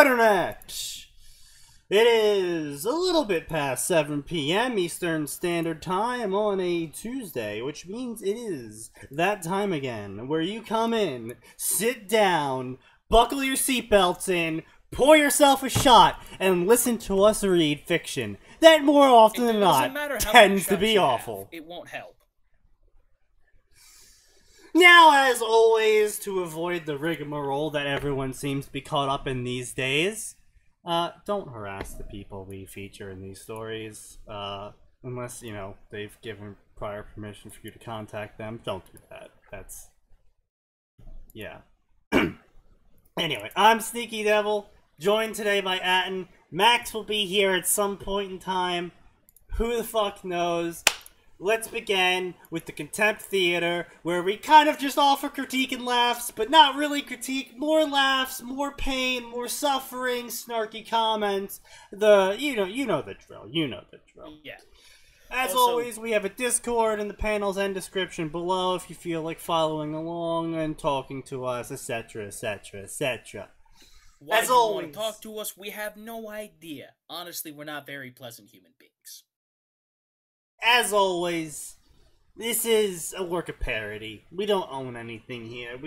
Internet! It is a little bit past 7 p.m. Eastern Standard Time on a Tuesday, which means it is that time again where you come in, sit down, buckle your seatbelts in, pour yourself a shot, and listen to us read fiction that more often than not tends to be awful. It won't help. Now, as always, to avoid the rigmarole that everyone seems to be caught up in these days, don't harass the people we feature in these stories, unless, you know, they've given prior permission for you to contact them. Don't do that. That's... yeah. Anyway, I'm SneakyDevil, joined today by Atin. Max will be here at some point in time. Who the fuck knows? Let's begin with the Contempt Theater, where we kind of just offer critique and laughs, but not really critique. More laughs, more pain, more suffering, snarky comments. You know the drill. You know the drill. Yeah. As always, we have a Discord in the panels and description below if you feel like following along and talking to us, etc., etc., etc. Why do you want to talk to us? We have no idea. Honestly, we're not very pleasant human beings. As always, this is a work of parody. We don't own anything here.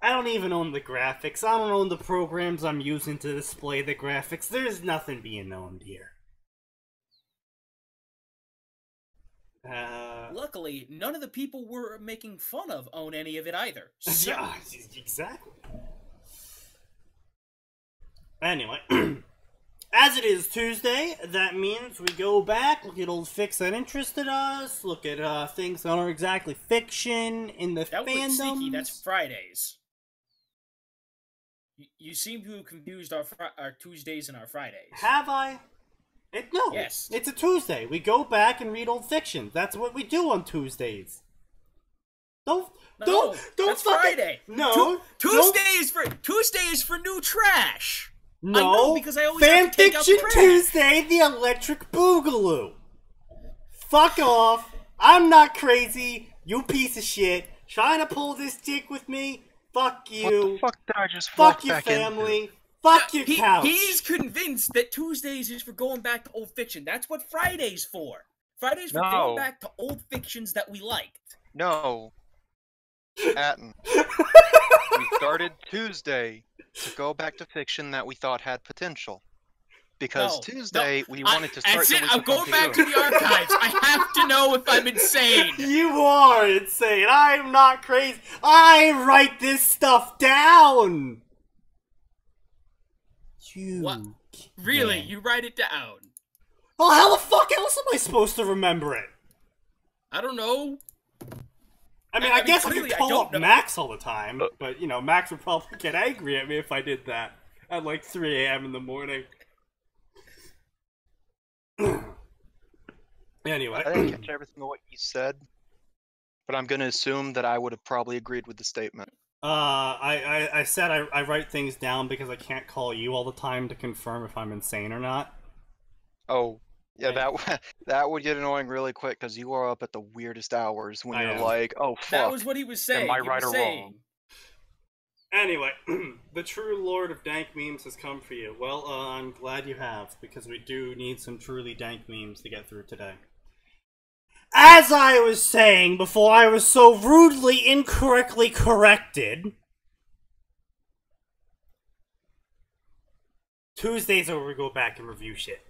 I don't even own the graphics. I don't own the programs I'm using to display the graphics. There's nothing being owned here. Luckily, none of the people we're making fun of own any of it either. So. Yeah, exactly. Anyway, as it is Tuesday, that means we go back, look at old fics that interested us, look at things that aren't exactly fiction in the fandom. That was sneaky. That's Fridays. You seem to have confused our Tuesdays and our Fridays. Have I? No. Yes. It's a Tuesday. We go back and read old fiction. That's what we do on Tuesdays. Don't that's Friday. No. Tuesday is for new trash. No, I know, because I always have to take out Fanfiction trash. Tuesday, the Electric Boogaloo. Fuck off. I'm not crazy. You piece of shit. Trying to pull this dick with me? Fuck you. What the fuck did I just fuck your family. Into? Fuck your couch. He's convinced that Tuesdays is for going back to old fiction. That's what Friday's for. Friday's for going back to old fictions that we liked. No. Atin. We started Tuesday to go back to fiction that we thought had potential. Because Tuesday, we wanted to start... That's it, I'm going back to the archives. I have to know if I'm insane. You are insane. I'm not crazy. I write this stuff down. What? Really? You write it down? Oh, how the fuck else am I supposed to remember it? I don't know. I mean, I guess I could call up Max all the time, but, you know, Max would probably get angry at me if I did that at, like, 3 a.m. in the morning. Anyway. I didn't catch everything of what you said, but I'm going to assume that I would have probably agreed with the statement. I said I write things down because I can't call you all the time to confirm if I'm insane or not. Oh. Yeah, that would get annoying really quick because you are up at the weirdest hours when you're like, oh fuck. That was what he was saying. Am I right or wrong? Anyway, the true lord of dank memes has come for you. Well, I'm glad you have, because we do need some truly dank memes to get through today. As I was saying before I was so rudely incorrectly corrected, Tuesdays are where we go back and review shit.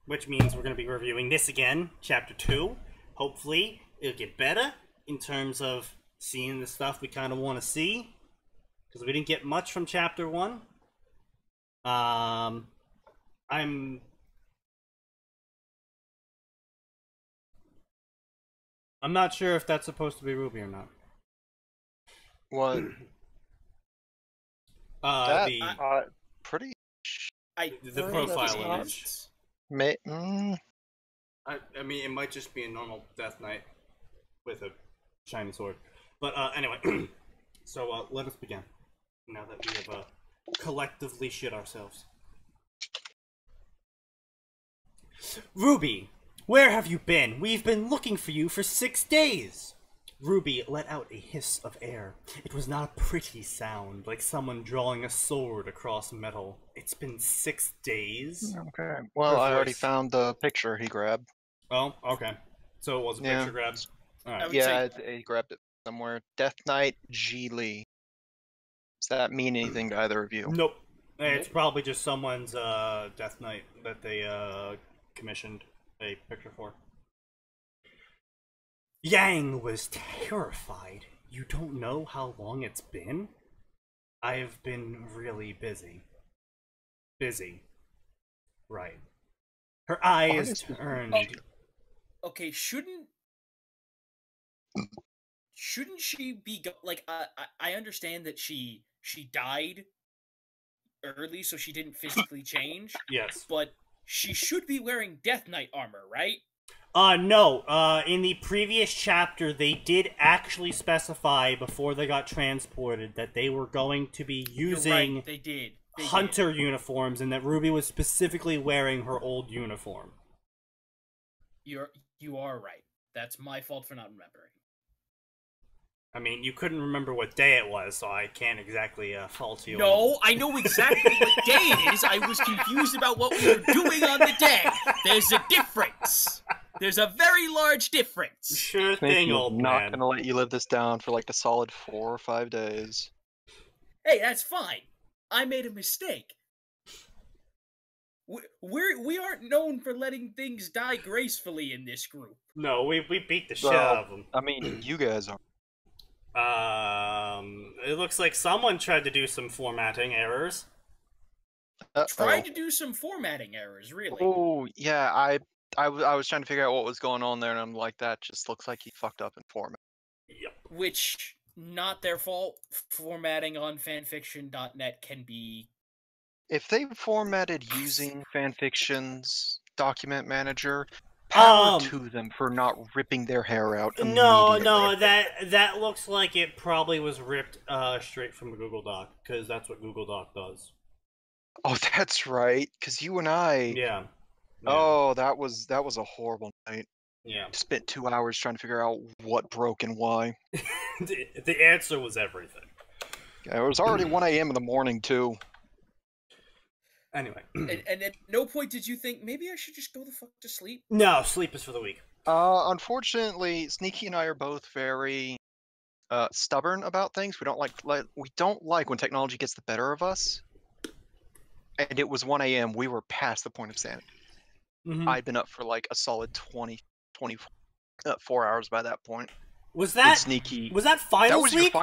Which means we're going to be reviewing this again, Chapter 2. Hopefully, it'll get better in terms of seeing the stuff we kind of want to see. Because we didn't get much from Chapter 1. I'm not sure if that's supposed to be Ruby or not. What? Pretty... the profile image. I mean, it might just be a normal Death Knight with a shiny sword. But anyway, so let us begin. Now that we have collectively shit ourselves. Ruby, where have you been? We've been looking for you for 6 days. Ruby let out a hiss of air. It was not a pretty sound, like someone drawing a sword across metal. It's been 6 days. Okay. Well, Her I already voice. found the picture he grabbed. Oh, okay. So it was a Yeah. picture grab. Alright. Yeah, he grabbed it somewhere. Death Knight G. Lee. Does that mean anything to either of you? Nope. It's probably just someone's Death Knight that they commissioned a picture for. Yang was terrified. You don't know how long it's been? I've been really busy. Busy. Right. Her eyes turned. Okay, shouldn't she be like? I understand that she died early, so she didn't physically change. Yes. But she should be wearing Death Knight armor, right? No. In the previous chapter, they did actually specify before they got transported that they were going to be using Right, they did. Hunter uniforms, and that Ruby was specifically wearing her old uniform. You are right. That's my fault for not remembering. I mean, you couldn't remember what day it was, so I can't exactly fault you. No, I know exactly what day it is. I was confused about what we were doing on the day. There's a difference. There's a very large difference. Sure thing, old man. I'm not gonna let you live this down for like a solid 4 or 5 days. Hey, that's fine. I made a mistake. We aren't known for letting things die gracefully in this group. No, we beat the shit out of them. I mean, you guys are. It looks like someone tried to do some formatting errors. Tried to do some formatting errors, really. Oh, yeah, I was trying to figure out what was going on there, and I'm like, that just looks like he fucked up in format. Yep. Which, not their fault. Formatting on fanfiction.net can be... If they formatted using Fanfiction's document manager, power to them for not ripping their hair out immediately. No, that looks like it probably was ripped straight from the Google Doc, because that's what Google Doc does. Oh, that's right, because you and I... Yeah. Oh, that was a horrible night. Yeah. Spent 2 hours trying to figure out what broke and why. The answer was everything. Yeah, it was already 1 a.m. in the morning, too. Anyway. and at no point did you think, maybe I should just go the fuck to sleep? No, sleep is for the weak. Unfortunately, Sneaky and I are both very stubborn about things. We don't like when technology gets the better of us. And it was 1 a.m. We were past the point of sanity. I'd been up for like a solid 24 hours by that point. Was that Sneaky? Was that finals week?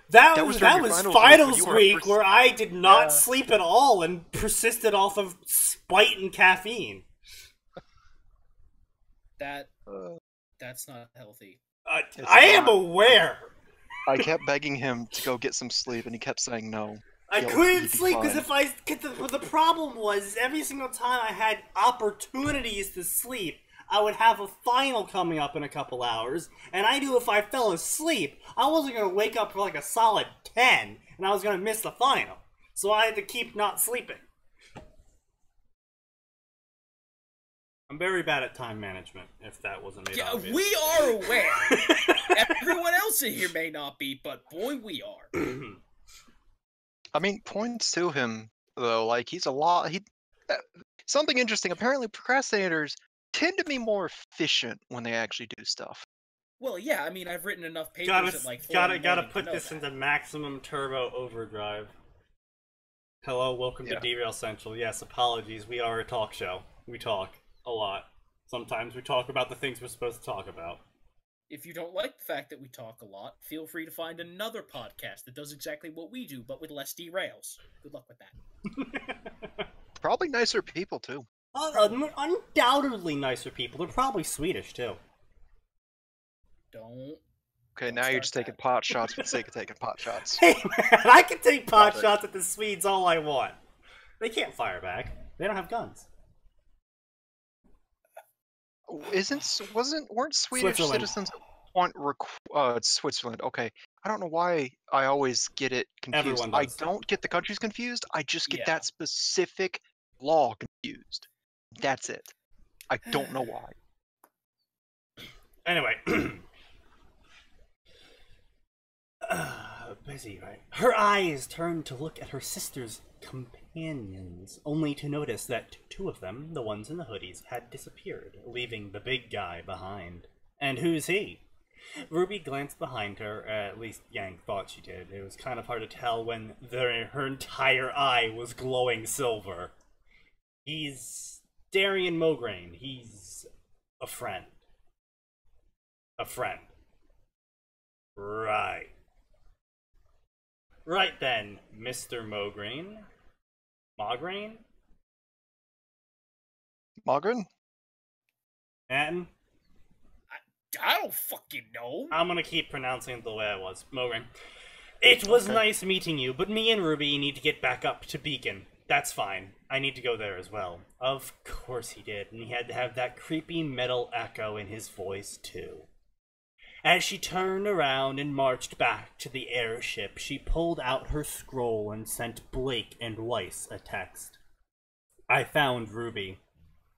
That was finals week where I did not sleep at all and persisted off of spite and caffeine. That's not healthy. I am aware. I kept begging him to go get some sleep, and he kept saying no. I couldn't sleep because if I get the problem was every single time I had opportunities to sleep, I would have a final coming up in a couple hours, and I knew if I fell asleep, I wasn't going to wake up for like a solid 10, and I was going to miss the final. So I had to keep not sleeping. I'm very bad at time management, if that wasn't made obvious. We are aware. Everyone else in here may not be, but boy, we are. I mean, points to him, though, like, he's a lot... something interesting, apparently procrastinators tend to be more efficient when they actually do stuff. Well, yeah, I mean, I've written enough papers at like 4 Gotta put this into maximum turbo overdrive. Hello, welcome to Derail Central. Yes, apologies, we are a talk show. We talk a lot. Sometimes we talk about the things we're supposed to talk about. If you don't like the fact that we talk a lot, feel free to find another podcast that does exactly what we do, but with less derails. Good luck with that. Probably nicer people, too. Undoubtedly nicer people. They're probably Swedish, too. Okay, now you're just taking pot shots for the sake of taking pot shots. Hey, man, I can take pot shots at the Swedes all I want. They can't fire back. They don't have guns. Weren't Swedish citizens Switzerland? Okay, I don't know why I always get it confused. I don't get the countries confused. I just get that specific law confused. That's it. I don't know why. Anyway, Busy, right? Her eyes turned to look at her sister's companions, only to notice that two of them, the ones in the hoodies, had disappeared, leaving the big guy behind. And who's he? Ruby glanced behind her, at least Yang thought she did. It was kind of hard to tell when her entire eye was glowing silver. He's Darian Mograine. He's a friend. A friend. Right. Right then, Mr. Mograine. Mograine? Mogren? Atin? I don't fucking know. I'm gonna keep pronouncing it the way I was. Mograine. It was nice meeting you, but me and Ruby need to get back up to Beacon. That's fine. I need to go there as well. Of course he did, and he had to have that creepy metal echo in his voice, too. As she turned around and marched back to the airship, she pulled out her scroll and sent Blake and Weiss a text. I found Ruby.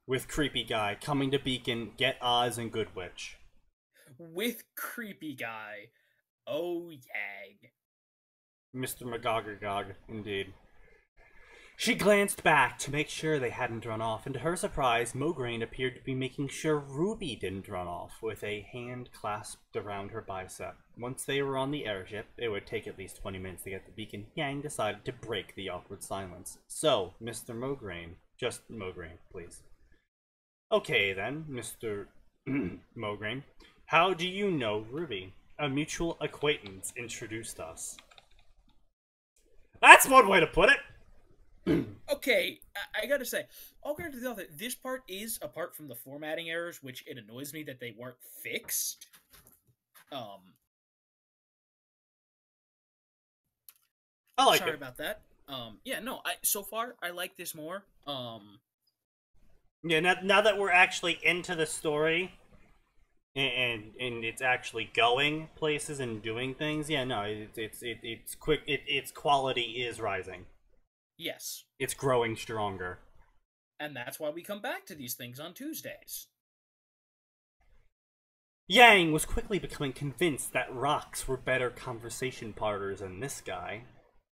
With Creepy Guy, coming to Beacon, get Oz and Goodwitch. With Creepy Guy. Oh, Yang. Mr. McGoggergog, indeed. She glanced back to make sure they hadn't run off, and to her surprise, Mograine appeared to be making sure Ruby didn't run off, with a hand clasped around her bicep. Once they were on the airship, it would take at least 20 minutes to get to Beacon, Yang decided to break the awkward silence. So, Mr. Mograine, just Mograine, please. Okay then, Mr. Mograine, how do you know Ruby? A mutual acquaintance introduced us. That's one way to put it! Okay, I gotta say, all credit to the author, this part is, apart from the formatting errors, which it annoys me that they weren't fixed. I like sorry it. about that. Yeah, no, so far, I like this more. Yeah, now that we're actually into the story, and it's actually going places and doing things, yeah, no, it's quick, its quality is rising. Yes. It's growing stronger. And that's why we come back to these things on Tuesdays. Yang was quickly becoming convinced that rocks were better conversation partners than this guy.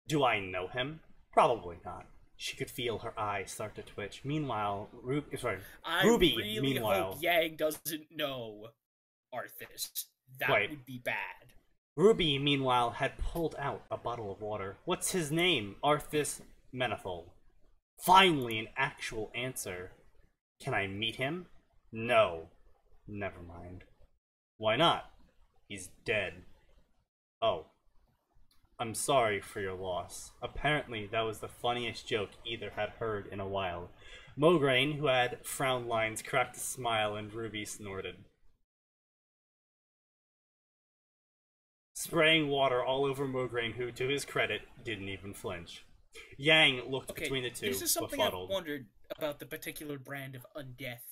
Do I know him? Probably not. She could feel her eyes start to twitch. Meanwhile, Ruby, I really meanwhile... hope Yang doesn't know Arthas. That would be bad. Ruby, meanwhile, had pulled out a bottle of water. What's his name? Arthas Menethil. Finally, an actual answer. Can I meet him? No. Never mind. Why not? He's dead. Oh. I'm sorry for your loss. Apparently, that was the funniest joke either had heard in a while. Mograine, who had frown lines, cracked a smile, and Ruby snorted. Spraying water all over Mograine, who, to his credit, didn't even flinch. Yang looked between the two, this is something befuddled. I've wondered about the particular brand of undeath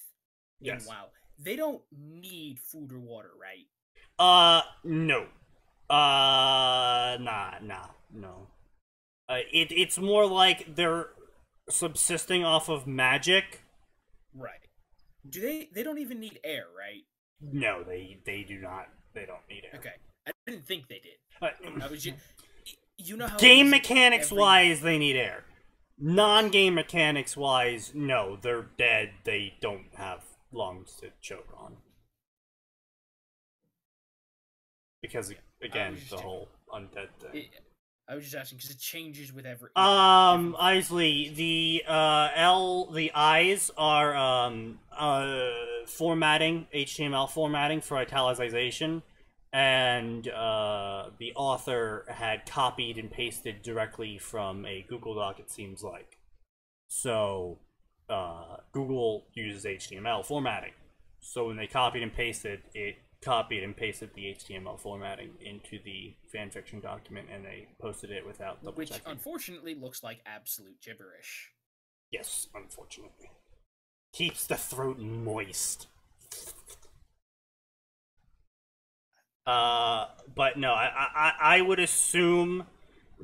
in Yes. WoW. They don't need food or water, right? No. No. It's more like they're subsisting off of magic. Right. They don't even need air, right? No, they do not. They don't need air. Okay. I didn't think they did. I was just... You know how game mechanics wise, they need air. Non-game mechanics wise, no, they're dead. They don't have lungs to choke on. Because again, the whole undead thing. I was just asking because it changes with every. Isley, the eyes are formatting, HTML formatting for italicization. And the author had copied and pasted directly from a Google Doc, it seems like. So, Google uses HTML formatting. So when they copied and pasted, it copied and pasted the HTML formatting into the fanfiction document, and they posted it without double checking. Which, unfortunately, looks like absolute gibberish. Yes, unfortunately. Keeps the throat moist. But no, I would assume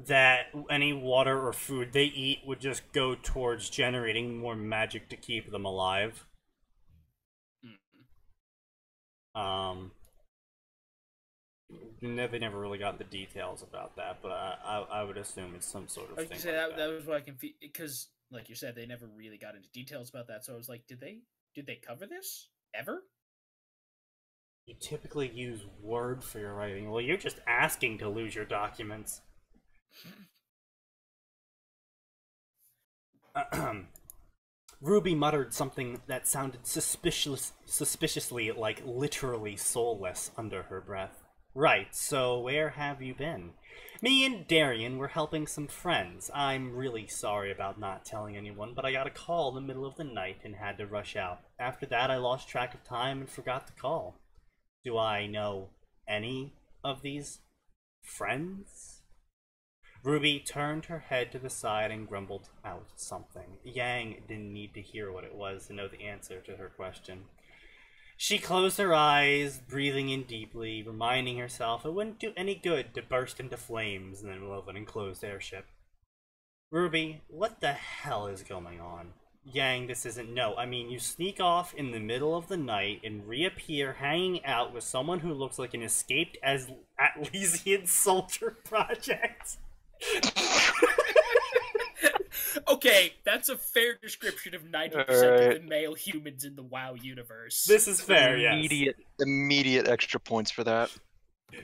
that any water or food they eat would just go towards generating more magic to keep them alive. They never really got the details about that, but I would assume it's some sort of I was thing gonna say like that was what I confused, because, like you said, they never really got into details about that. So I was like, did they cover this ever? You typically use Word for your writing. Well, you're just asking to lose your documents. Ruby muttered something that sounded suspiciously like literally soulless under her breath. Right, so where have you been? Me and Darian were helping some friends. I'm really sorry about not telling anyone, but I got a call in the middle of the night and had to rush out. After that, I lost track of time and forgot to call. Do I know any of these friends? Ruby turned her head to the side and grumbled out something. Yang didn't need to hear what it was to know the answer to her question. She closed her eyes, breathing in deeply, reminding herself it wouldn't do any good to burst into flames in the middle of an enclosed airship. Ruby, what the hell is going on? Yang, this isn't no. I mean, you sneak off in the middle of the night and reappear hanging out with someone who looks like an escaped as Atlesian soldier project. Okay, that's a fair description of 90% of the male humans in the WoW universe. This is fair, yes. Immediate extra points for that.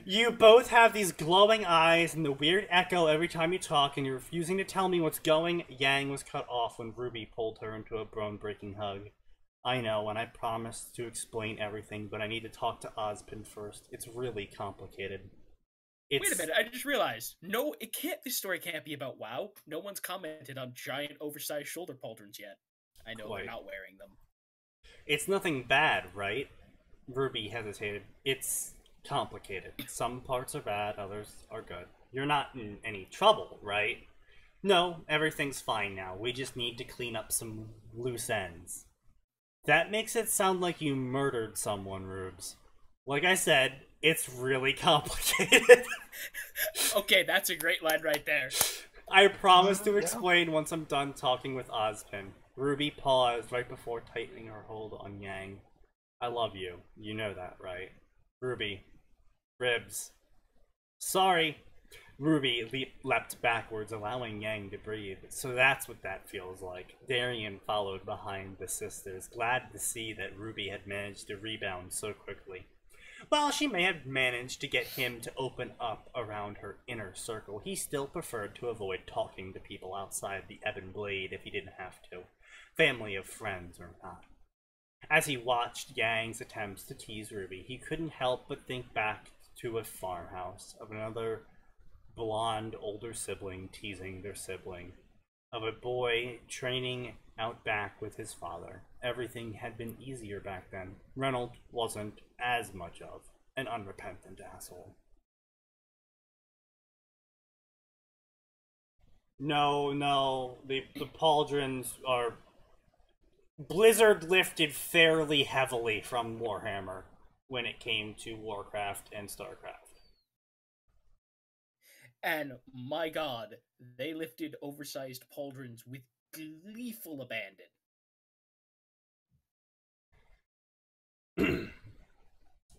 You both have these glowing eyes and the weird echo every time you talk, and you're refusing to tell me what's going. Yang was cut off when Ruby pulled her into a bone-breaking hug. I know, and I promised to explain everything, but I need to talk to Ozpin first. It's really complicated. Wait a minute, I just realized. No, this story can't be about WoW. No one's commented on giant, oversized shoulder pauldrons yet. I know they're not wearing them. It's nothing bad, right? Ruby hesitated. It's complicated. Some parts are bad, others are good. You're not in any trouble, right? No, everything's fine now. We just need to clean up some loose ends. That makes it sound like you murdered someone, Rubes. Like I said, it's really complicated. Okay, that's a great line right there. I promise to explain once I'm done talking with Ozpin. Ruby paused right before tightening her hold on Yang. I love you. You know that, right? Ruby. Ribs. Sorry. Ruby leapt backwards, allowing Yang to breathe. So that's what that feels like. Darian followed behind the sisters, glad to see that Ruby had managed to rebound so quickly. While she may have managed to get him to open up around her inner circle, he still preferred to avoid talking to people outside the Ebon Blade if he didn't have to, family of friends or not. As he watched Yang's attempts to tease Ruby, he couldn't help but think back to a farmhouse, of another blonde older sibling teasing their sibling, of a boy training out back with his father. Everything had been easier back then. Reynolds wasn't as much of an unrepentant asshole. No, the pauldrons are... Blizzard lifted fairly heavily from Warhammer when it came to Warcraft and Starcraft. And, my god, they lifted oversized pauldrons with gleeful abandon.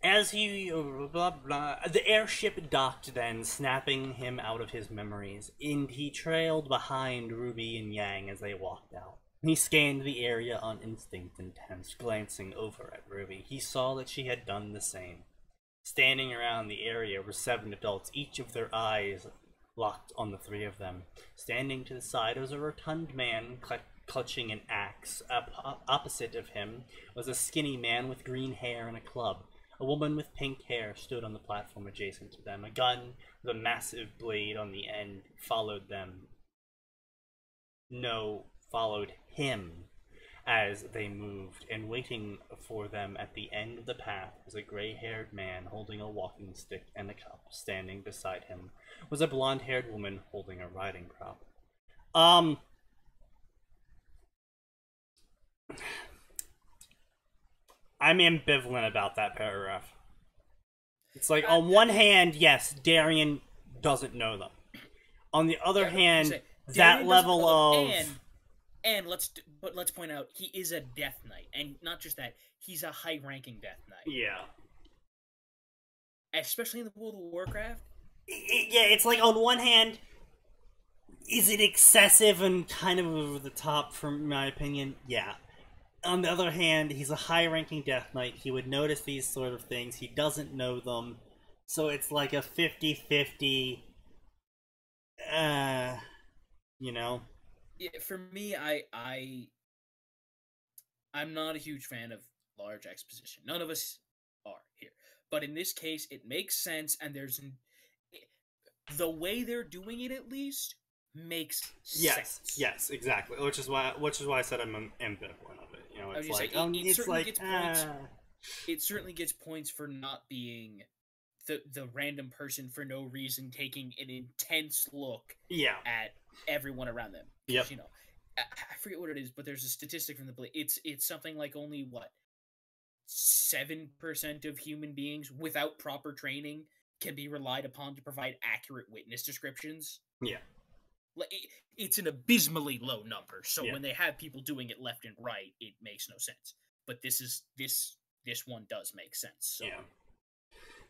As he... the airship docked then, snapping him out of his memories, and he trailed behind Ruby and Yang as they walked out. He scanned the area on instinct and tense, glancing over at Ruby. He saw that she had done the same. Standing around the area were 7 adults, each of their eyes locked on the 3 of them. Standing to the side was a rotund man clutching an axe. Opposite of him was a skinny man with green hair and a club. A woman with pink hair stood on the platform adjacent to them. A gun with a massive blade on the end followed them. No, followed him as they moved, and waiting for them at the end of the path was a gray-haired man holding a walking stick and a cup. Standing beside him was a blonde-haired woman holding a riding crop. I'm ambivalent about that paragraph. It's like, on one hand, yes, Darian doesn't know them. On the other hand, that level of... And let's point out, he is a Death Knight, and not just that, he's a high-ranking Death Knight. Yeah. especially in the World of Warcraft. Yeah, it's like on one hand, is it excessive and kind of over the top, from my opinion? Yeah. On the other hand, he's a high-ranking Death Knight. He would notice these sort of things. He doesn't know them. So it's like a 50-50, you know? Yeah, for me, I'm not a huge fan of large exposition. None of us are here. But in this case, it makes sense, and the way they're doing it, at least, makes sense. Yes, exactly. Which is why I said I'm ambivalent of it. You know, it's like, it certainly gets points for not being the random person for no reason taking an intense look at everyone around them. Yep. You know, I forget what it is, but there's a statistic from the it's something like only 7% of human beings without proper training can be relied upon to provide accurate witness descriptions. Yeah. It's an abysmally low number, so when they have people doing it left and right, it makes no sense. But this one does make sense. So. Yeah.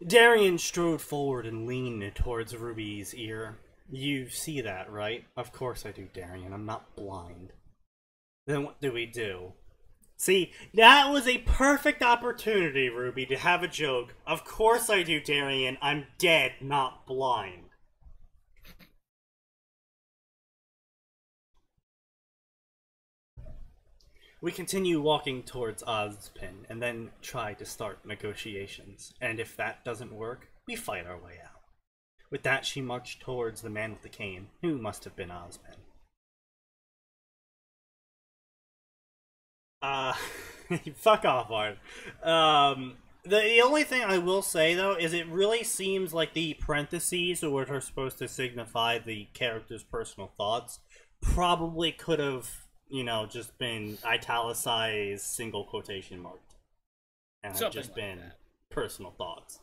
Darian strode forward and leaned towards Ruby's ear. You see that, right? Of course I do, Darian. I'm not blind. Then what do we do? See, that was a perfect opportunity, Ruby, to have a joke. Of course I do, Darian. I'm dead, not blind. We continue walking towards Ozpin, and then try to start negotiations. And if that doesn't work, we fight our way out. With that, she marched towards the man with the cane, who must have been Ozpin. Fuck off, Art. The only thing I will say, though, is it really seems like the parentheses, which are supposed to signify the character's personal thoughts, probably could have, you know, just been italicized, single quotation marked. And have just been personal thoughts.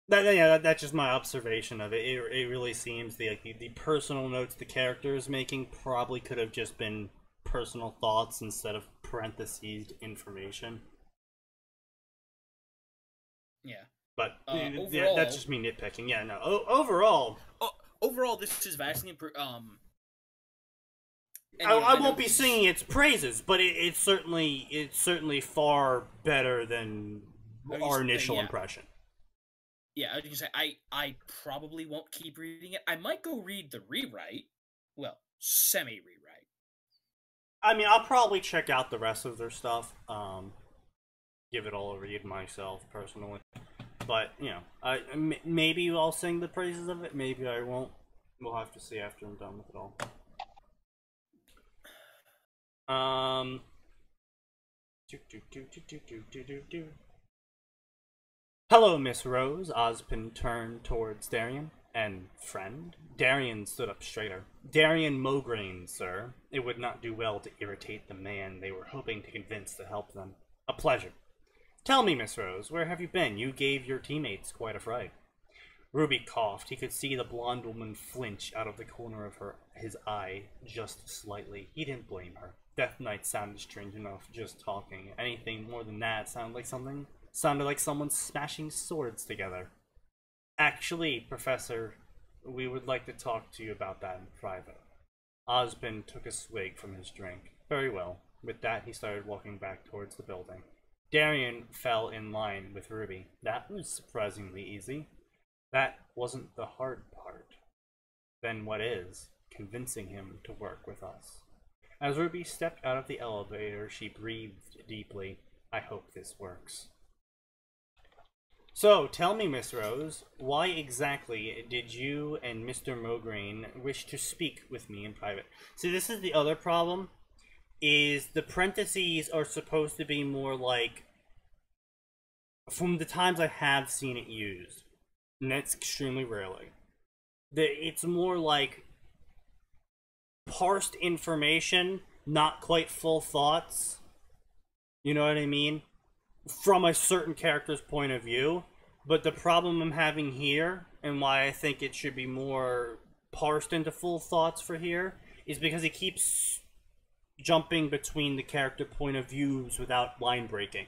That's just my observation of it. It really seems the personal notes the character is making probably could have just been personal thoughts instead of parentheses information. Yeah. But overall, that's just me nitpicking. Yeah, no. Overall, this is vastly improved. I won't be singing its praises, but it's certainly far better than our initial impression. Yeah, I was gonna say I probably won't keep reading it. I might go read the rewrite. Well, semi-rewrite. I mean, I'll probably check out the rest of their stuff. Give it all a read myself personally, but you know, maybe I'll sing the praises of it. Maybe I won't. We'll have to see after I'm done with it all. Hello, Miss Rose. Ozpin turned towards Darian. And friend? Darian stood up straighter. Darian Mograine, sir. It would not do well to irritate the man they were hoping to convince to help them. A pleasure. Tell me, Miss Rose, where have you been? You gave your teammates quite a fright. Ruby coughed. He could see the blonde woman flinch out of the corner of his eye just slightly. He didn't blame her. Death Knight sounded strange enough just talking. Anything more than that sounded like someone smashing swords together. Actually, Professor, we would like to talk to you about that in private. Ozpin took a swig from his drink. Very well. With that, he started walking back towards the building. Darian fell in line with Ruby. That was surprisingly easy. That wasn't the hard part. Then what is? Convincing him to work with us. As Ruby stepped out of the elevator, she breathed deeply. I hope this works. So, tell me, Miss Rose, why exactly did you and Mr. Mograine wish to speak with me in private? See, this is the other problem, is the parentheses are supposed to be more like, from the times I have seen it used, and that's extremely rarely, it's more like parsed information, not quite full thoughts, you know what I mean? From a certain character's point of view. But the problem I'm having here, and why I think it should be more parsed into full thoughts for here, is because it keeps jumping between the character point of views without line breaking.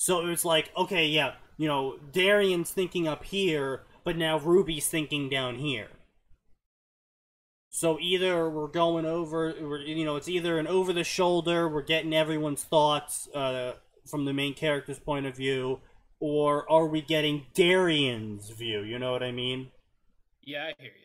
So it's like, okay, yeah, you know, Darian's thinking up here, but now Ruby's thinking down here. So either we're going over, you know, it's either an over the shoulder, we're getting everyone's thoughts from the main character's point of view, or are we getting Darian's view? You know what I mean? Yeah, I hear you.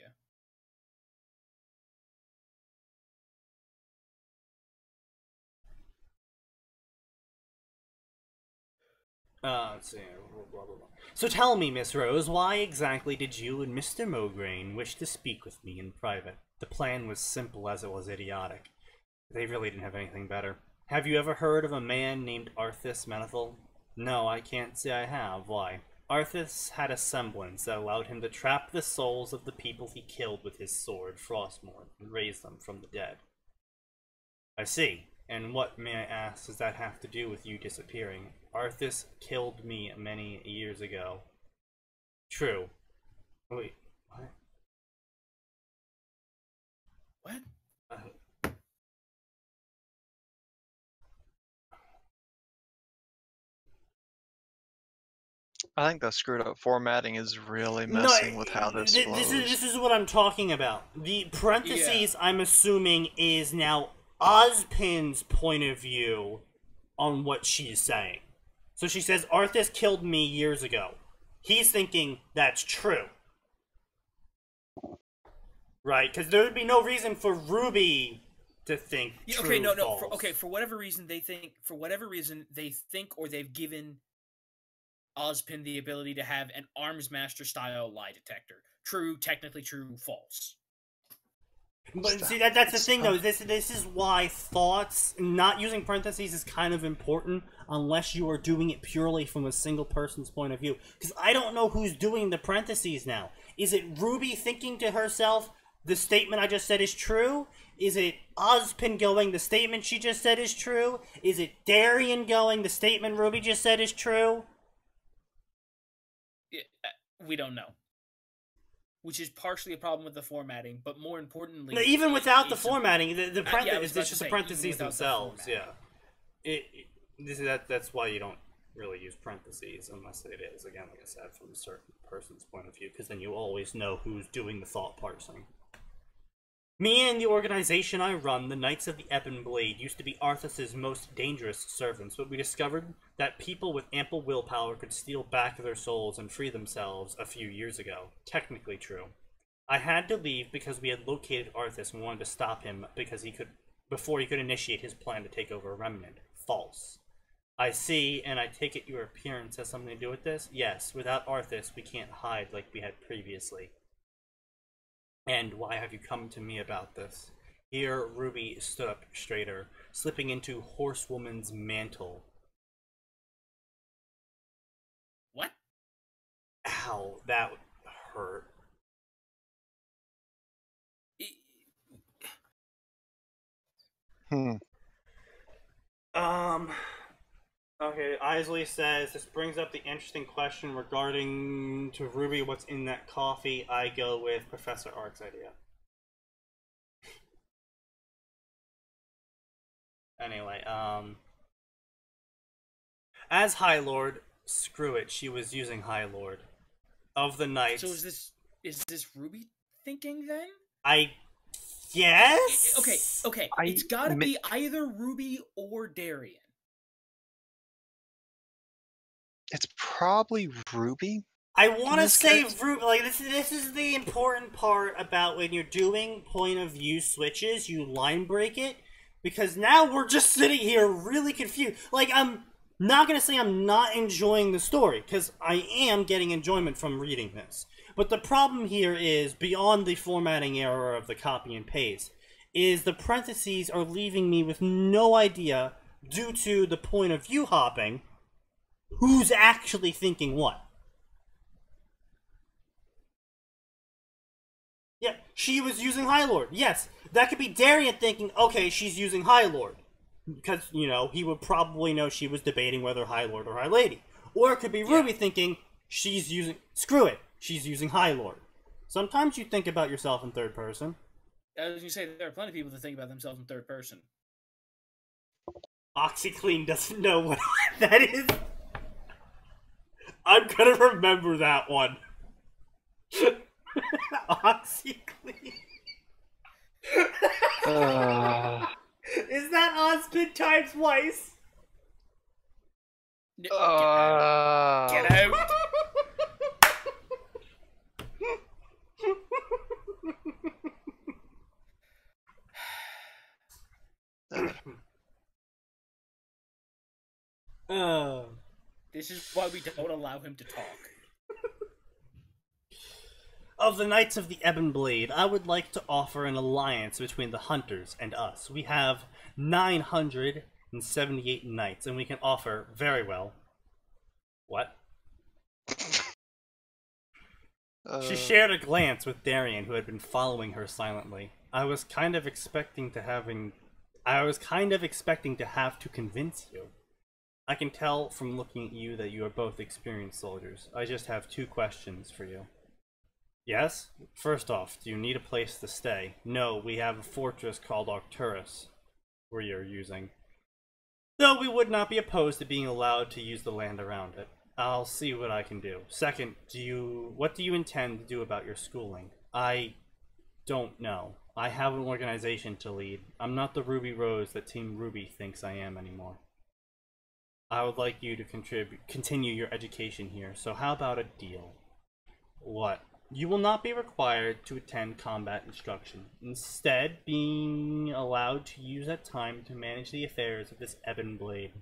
Let's see. Blah, blah, blah. So tell me, Miss Rose, why exactly did you and Mr. Mograine wish to speak with me in private? The plan was simple as it was idiotic. They really didn't have anything better. Have you ever heard of a man named Arthas Menethil? No, I can't say I have. Why? Arthas had a semblance that allowed him to trap the souls of the people he killed with his sword, Frostmourne, and raise them from the dead. I see. And what, may I ask, does that have to do with you disappearing? Arthas killed me many years ago. True. Wait, what? What? I think the screwed up formatting is really messing with how this flows. This is what I'm talking about. The parentheses, yeah. I'm assuming, is now Ozpin's point of view on what she's saying. So she says, Arthas killed me years ago. He's thinking that's true. Right? Because there would be no reason for Ruby to think true, okay, no, false. For whatever reason they think, or they've given Ozpin the ability to have an Arms Master style lie detector. True, technically true, false. But see, that's the thing, though. This is why thoughts, not using parentheses, is kind of important unless you are doing it purely from a single person's point of view. Because I don't know who's doing the parentheses now. Is it Ruby thinking to herself, the statement I just said is true? Is it Ozpin going, the statement she just said is true? Is it Darian going, the statement Ruby just said is true? We don't know. Which is partially a problem with the formatting, but more importantly... No, even without the formatting, the parentheses, it's just the parentheses themselves, That's why you don't really use parentheses, unless it is, again, like I said, from a certain person's point of view, because then you always know who's doing the thought parsing. Me and the organization I run, the Knights of the Ebon Blade, used to be Arthas's most dangerous servants, but we discovered that people with ample willpower could steal back their souls and free themselves a few years ago. Technically true. I had to leave because we had located Arthas and wanted to stop him before he could initiate his plan to take over a remnant. False. I see, and I take it your appearance has something to do with this? Yes, without Arthas, we can't hide like we had previously. And why have you come to me about this? Here, Ruby stood up straighter, slipping into horsewoman's mantle. What? Ow, that hurt. Okay, Isley says, this brings up the interesting question regarding to Ruby what's in that coffee. I go with Professor Ark's idea. Anyway, as High Lord, screw it, she was using High Lord. Of the Knights. So is this Ruby thinking then? I guess? Okay, it's gotta be either Ruby or Darian. It's probably Ruby. I want to say Ruby. Like this is the important part about when you're doing point of view switches. You line break it because now we're just sitting here really confused. Like I'm not gonna say I'm not enjoying the story because I am getting enjoyment from reading this. But the problem here is beyond the formatting error of the copy and paste. Is the parentheses are leaving me with no idea due to the point of view hopping. Who's actually thinking what? Yeah, she was using High Lord. Yes, that could be Darian thinking, okay, she's using High Lord. Because, you know, he would probably know she was debating whether High Lord or High Lady. Or it could be Ruby thinking, she's using... Screw it, she's using High Lord. Sometimes you think about yourself in third person. As you say, there are plenty of people that think about themselves in third person. OxyClean doesn't know what that is. I'm gonna remember that one. Oxyclean. Is that Ozpin times twice? Get out. Get out. This is why we don't allow him to talk. Of the Knights of the Ebon Blade, I would like to offer an alliance between the Hunters and us. We have 978 knights, and we can offer very well. What? She shared a glance with Darian, who had been following her silently. I was kind of expecting to have to convince you. I can tell from looking at you that you are both experienced soldiers. I just have 2 questions for you. Yes? First off, do you need a place to stay? No, we have a fortress called Arcturus we are using. Though we would not be opposed to being allowed to use the land around it. I'll see what I can do. Second, what do you intend to do about your schooling? I don't know. I have an organization to lead. I'm not the Ruby Rose that Team Ruby thinks I am anymore. I would like you to continue your education here, so how about a deal? What? You will not be required to attend combat instruction, instead being allowed to use that time to manage the affairs of this Ebon Blade.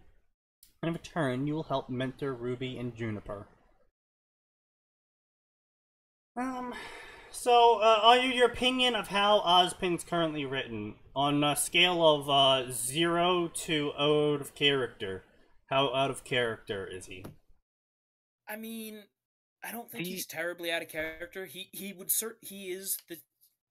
In return, you will help mentor Ruby and Juniper. So, your opinion of how Ozpin's currently written, on a scale of 0 to out of character, how out of character is he? I mean, I don't think he's terribly out of character. He is the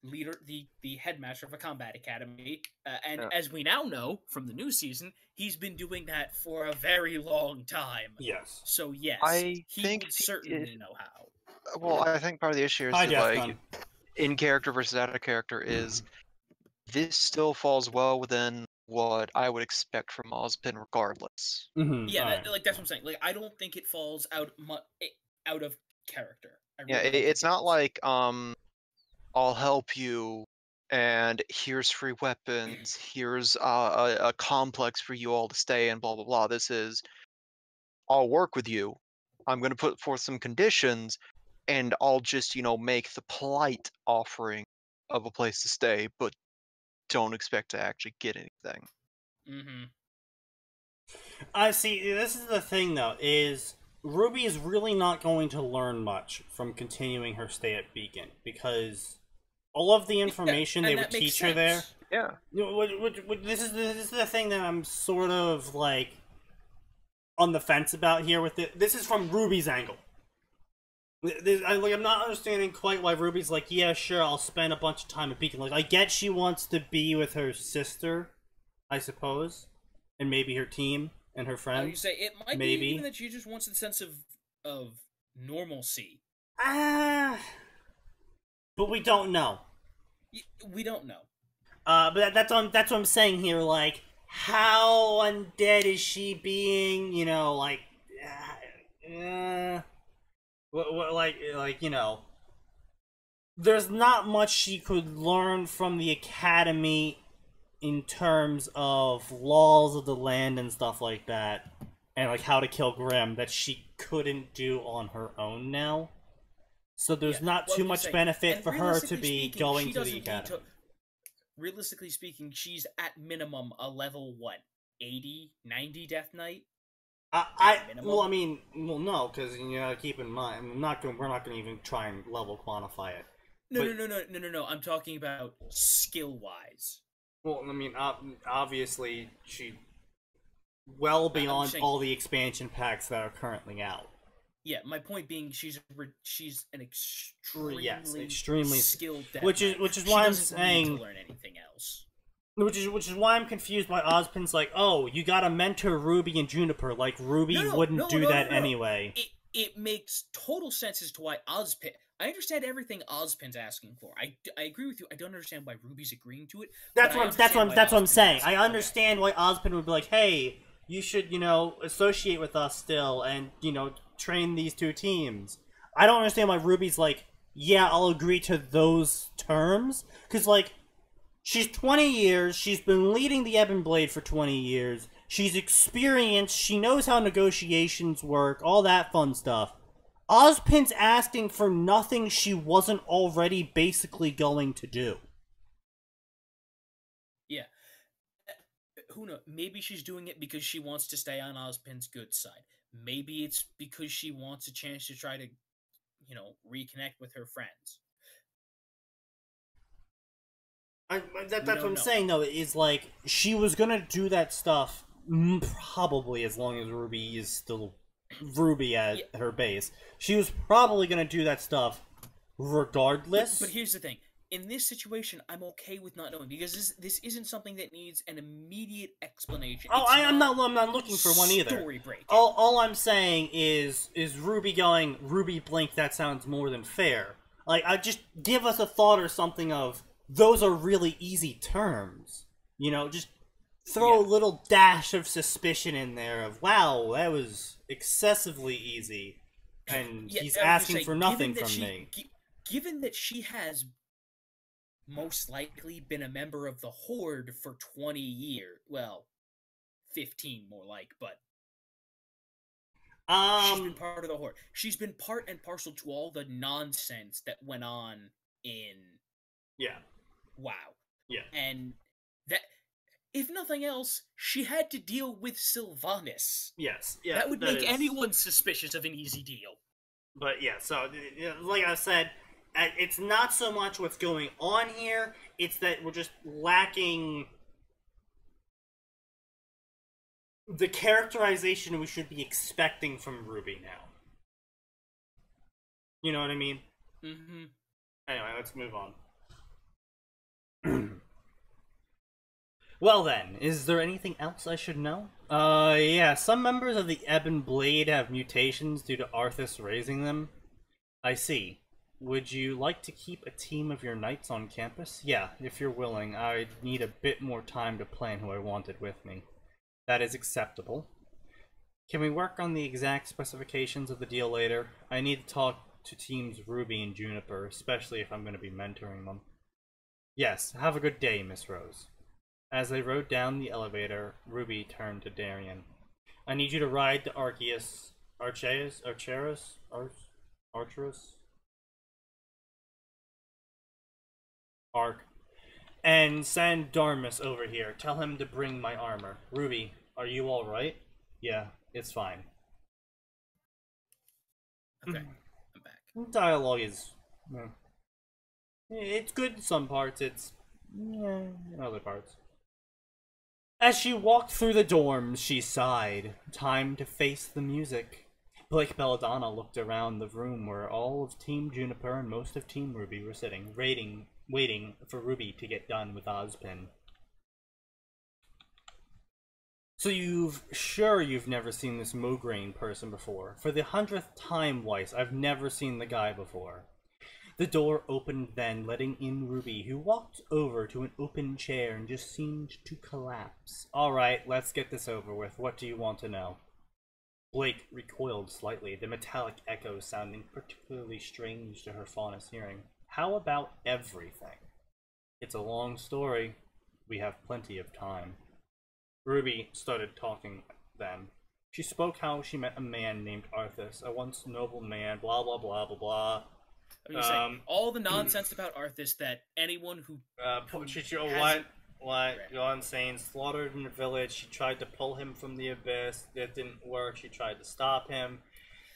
leader, the headmaster of a combat academy, and as we now know from the new season, he's been doing that for a very long time. Yes. So yes, I he think would certainly know how. Well, I think part of the issue is that, like, in character versus out of character is this still falls well within what I would expect from Ozpin regardless. Yeah, that's what I'm saying. Like, I don't think it falls out of character. It's not like I'll help you and here's free weapons, here's a complex for you all to stay in, blah blah blah. This is, I'll work with you. I'm going to put forth some conditions, and I'll just, make the polite offering of a place to stay, but don't expect to actually get anything. I see. This is the thing, though, is Ruby is really not going to learn much from continuing her stay at Beacon, because all of the information they would teach her there. Yeah. This is the thing that I'm sort of like on the fence about here with it. This is from Ruby's angle. I'm not understanding quite why Ruby's like, yeah, sure, I'll spend a bunch of time at Beacon. Like, I get she wants to be with her sister, I suppose, and maybe her team and her friends. You say it might be even that she just wants a sense of normalcy. But we don't know. We don't know. But that's what I'm saying here. Like, how undead is she being? there's not much she could learn from the academy in terms of laws of the land and stuff like that, and like how to kill Grimm, that she couldn't do on her own now. So there's not too much benefit for her to be going to the academy. Realistically speaking, she's at minimum a level, 80, 90 Death Knight? No, because keep in mind, we're not gonna even try and level quantify it. No. I'm talking about skill-wise. Well, obviously, she well beyond all the expansion packs that are currently out. Yeah, my point being, she's an extremely skilled Death Knight, which is why I'm saying need to learn anything else. Which is why I'm confused by Ozpin's like, oh, you gotta mentor Ruby and Juniper, like Ruby wouldn't do that anyway. It makes total sense as to why Ozpin. I understand everything Ozpin's asking for. I agree with you. I don't understand why Ruby's agreeing to it. That's what I'm saying. I understand why Ozpin would be like, hey, you should, you know, associate with us still and, you know, train these two teams. I don't understand why Ruby's like, yeah, I'll agree to those terms. Because, like, she's 20 years, she's been leading the Ebon Blade for 20 years, she's experienced, she knows how negotiations work, all that fun stuff. Ozpin's asking for nothing she wasn't already basically going to do. Yeah. Who knows? Maybe she's doing it because she wants to stay on Ozpin's good side. Maybe it's because she wants a chance to try to, you know, reconnect with her friends. That's what I'm saying, though, is like, she was gonna do that stuff probably as long as Ruby is still Ruby at her base. She was probably gonna do that stuff regardless. But here's the thing. In this situation, I'm okay with not knowing, because this isn't something that needs an immediate explanation. Oh, I'm not looking for one either. Story break. All I'm saying is Ruby going, Ruby blink, that sounds more than fair. Like, just give us a thought or something of, those are really easy terms. You know, just throw a little dash of suspicion in there of, wow, that was excessively easy. And he's asking for nothing from me. Given that she has most likely been a member of the Horde for 20 years, well, 15 more like, but she's been part of the Horde. She's been part and parcel to all the nonsense that went on in WoW. Yeah. And that, if nothing else, she had to deal with Sylvanas. Yes. Yeah. That would make anyone suspicious of an easy deal. But yeah, so like I said, it's not so much what's going on here, it's that we're just lacking the characterization we should be expecting from Ruby now. You know what I mean? Mm-hmm. Anyway, let's move on. Well then, is there anything else I should know? Yeah, some members of the Ebon Blade have mutations due to Arthas raising them. I see. Would you like to keep a team of your knights on campus? Yeah, if you're willing. I'd need a bit more time to plan who I wanted with me. That is acceptable. Can we work on the exact specifications of the deal later? I need to talk to teams Ruby and Juniper, especially if I'm going to be mentoring them. Yes, have a good day, Miss Rose. As they rode down the elevator, Ruby turned to Darian. I need you to ride to Arceus, and send Darmus over here. Tell him to bring my armor. Ruby, are you alright? Yeah, it's fine. Okay, I'm back. Dialogue is... it's good in some parts, it's... in other parts. As she walked through the dorms, she sighed. Time to face the music. Blake Belladonna looked around the room where all of Team Juniper and most of Team Ruby were sitting, waiting for Ruby to get done with Ozpin. So you've never seen this Mograine person before. For the 100th time, Weiss, I've never seen the guy before. The door opened then, letting in Ruby, who walked over to an open chair and just seemed to collapse. Alright, let's get this over with. What do you want to know? Blake recoiled slightly, the metallic echo sounding particularly strange to her Faunus hearing. How about everything? It's a long story. We have plenty of time. Ruby started talking then. She spoke how she met a man named Arthas, a once noble man, blah blah blah blah blah. All the nonsense about Arthas that anyone who what? Go on saying slaughtered in the village. She tried to pull him from the abyss. That didn't work. She tried to stop him.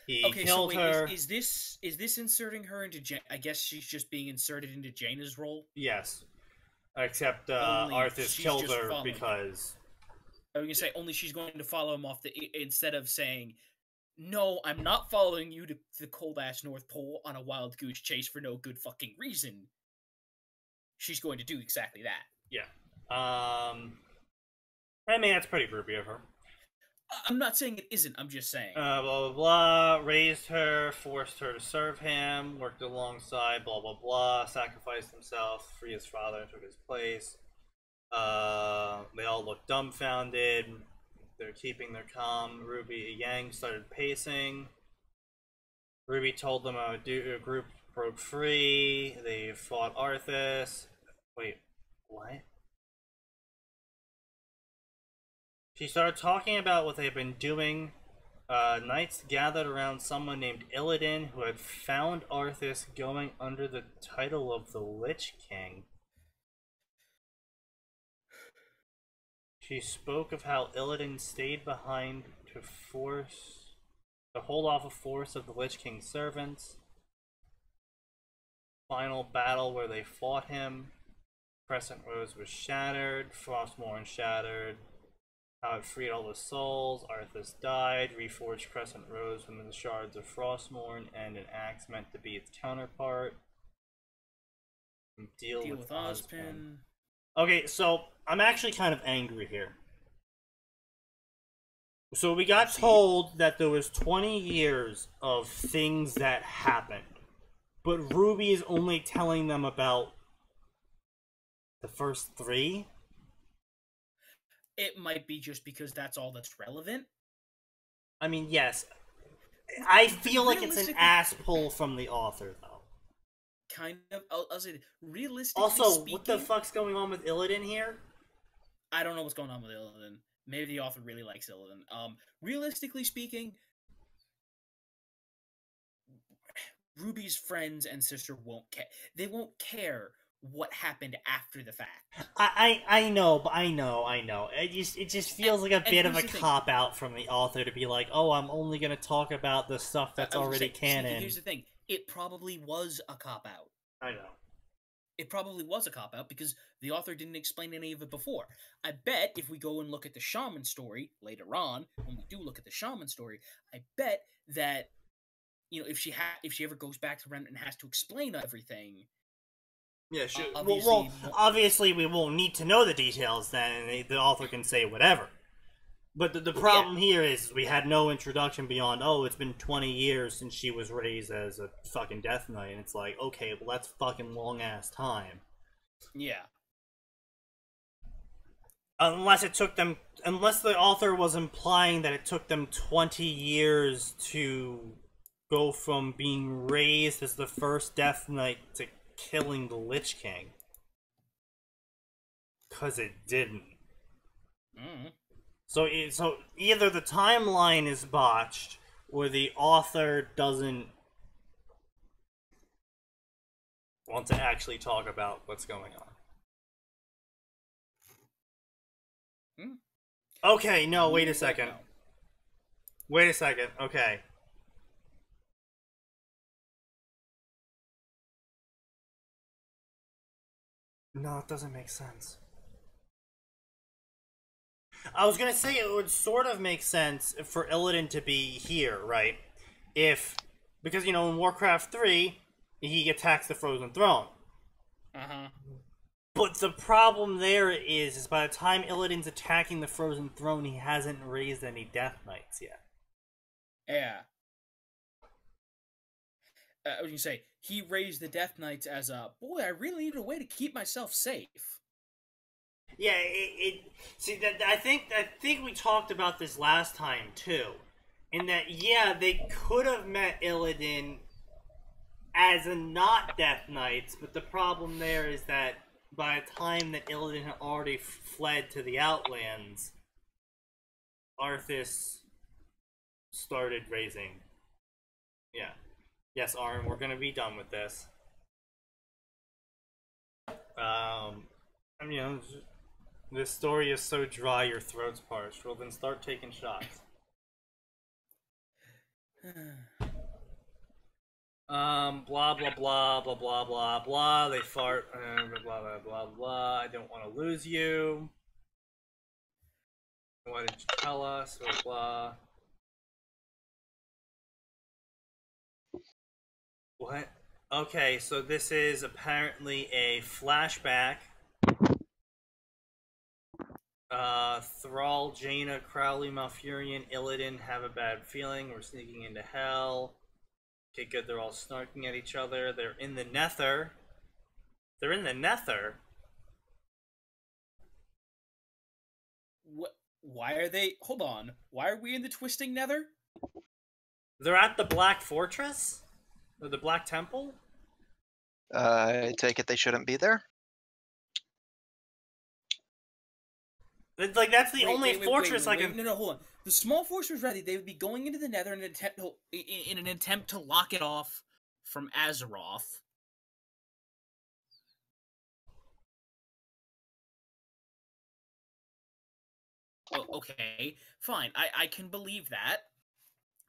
He killed her. Is this inserting her into I guess she's just being inserted into Jaina's role? Yes. Except Arthas killed her because... I was going to say, only she's going to follow him off instead of saying, no, I'm not following you to the cold-ass North Pole on a wild goose chase for no good fucking reason. She's going to do exactly that. Yeah. I mean, that's pretty Ruby of her. I'm not saying it isn't, I'm just saying. Blah, blah, blah, raised her, forced her to serve him, worked alongside, blah, blah, blah, sacrificed himself, free his father, and took his place. They all looked dumbfounded. they're keeping their calm. Ruby and Yang started pacing. Ruby told them a group broke free. They fought Arthas. Wait, what? She started talking about what they've been doing. Knights gathered around someone named Illidan who had found Arthas going under the title of the Lich King. She spoke of how Illidan stayed behind to hold off a force of the Lich King's servants. Final battle where they fought him. Crescent Rose was shattered. Frostmourne shattered. How it freed all the souls. Arthas died. Reforged Crescent Rose from the shards of Frostmourne and an axe meant to be its counterpart. Deal with Ozpin. Okay, so I'm actually kind of angry here. So we got told that there was 20 years of things that happened. But Ruby is only telling them about the first 3? It might be just because that's all that's relevant. I mean, yes. I feel like it's an ass pull from the author, though. Kind of. I'll say, realistically also, speaking, what the fuck's going on with Illidan here? I don't know what's going on with Illidan. Maybe the author really likes Illidan. Realistically speaking, Ruby's friends and sister won't care. They won't care what happened after the fact. I know, but I know. It just feels like a bit of a cop-out from the author to be like, oh, I'm only going to talk about the stuff that's already canon. Here's the thing. It probably was a cop-out. I know. It probably was a cop-out because the author didn't explain any of it before. I bet if we go and look at the shaman story later on, when we do look at the shaman story, I bet that, you know, if she ever goes back to Rent and has to explain everything. Yeah, sure. Obviously we won't need to know the details then, and the author can say whatever. But the problem here is we had no introduction beyond, oh, it's been 20 years since she was raised as a fucking Death Knight, and it's like, okay, well, that's fucking long-ass time. Yeah. Unless the author was implying that it took them 20 years to go from being raised as the first Death Knight to killing the Lich King. 'Cause it didn't. So either the timeline is botched, or the author doesn't want to actually talk about what's going on. Okay, no, wait a second. Wait a second, okay. No, it doesn't make sense. I was gonna say it would sort of make sense for Illidan to be here, right? Because, you know, in Warcraft 3, he attacks the Frozen Throne. But the problem there is by the time Illidan's attacking the Frozen Throne, he hasn't raised any Death Knights yet. Yeah. I was gonna say, he raised the Death Knights as a, boy, I really need a way to keep myself safe. Yeah, I think we talked about this last time too, in that they could have met Illidan as a not Death Knights, but the problem there is that by the time that Illidan had already fled to the Outlands, Arthas started raising. Yeah, yes, Arn, we're gonna be done with this. You know. This story is so dry your throat's parched. Well, then start taking shots. Blah, blah, blah, blah, blah, blah, blah. They fart, blah, blah, blah, blah. I don't want to lose you. Why did you tell us? Blah, blah. What? Okay, so this is apparently a flashback. Thrall, Jaina, Crowley, Malfurion, Illidan have a bad feeling. We're sneaking into hell. Okay, good. They're all snarking at each other. They're in the Nether. They're in the Nether. Why are they? Hold on. Why are we in the Twisting Nether? They're at the Black Fortress? Or the Black Temple? I take it they shouldn't be there? It's like, that's the only fortress I can... No, hold on. The small fortress was ready. They would be going into the Nether in an attempt to lock it off from Azeroth. Oh, okay, fine. I can believe that.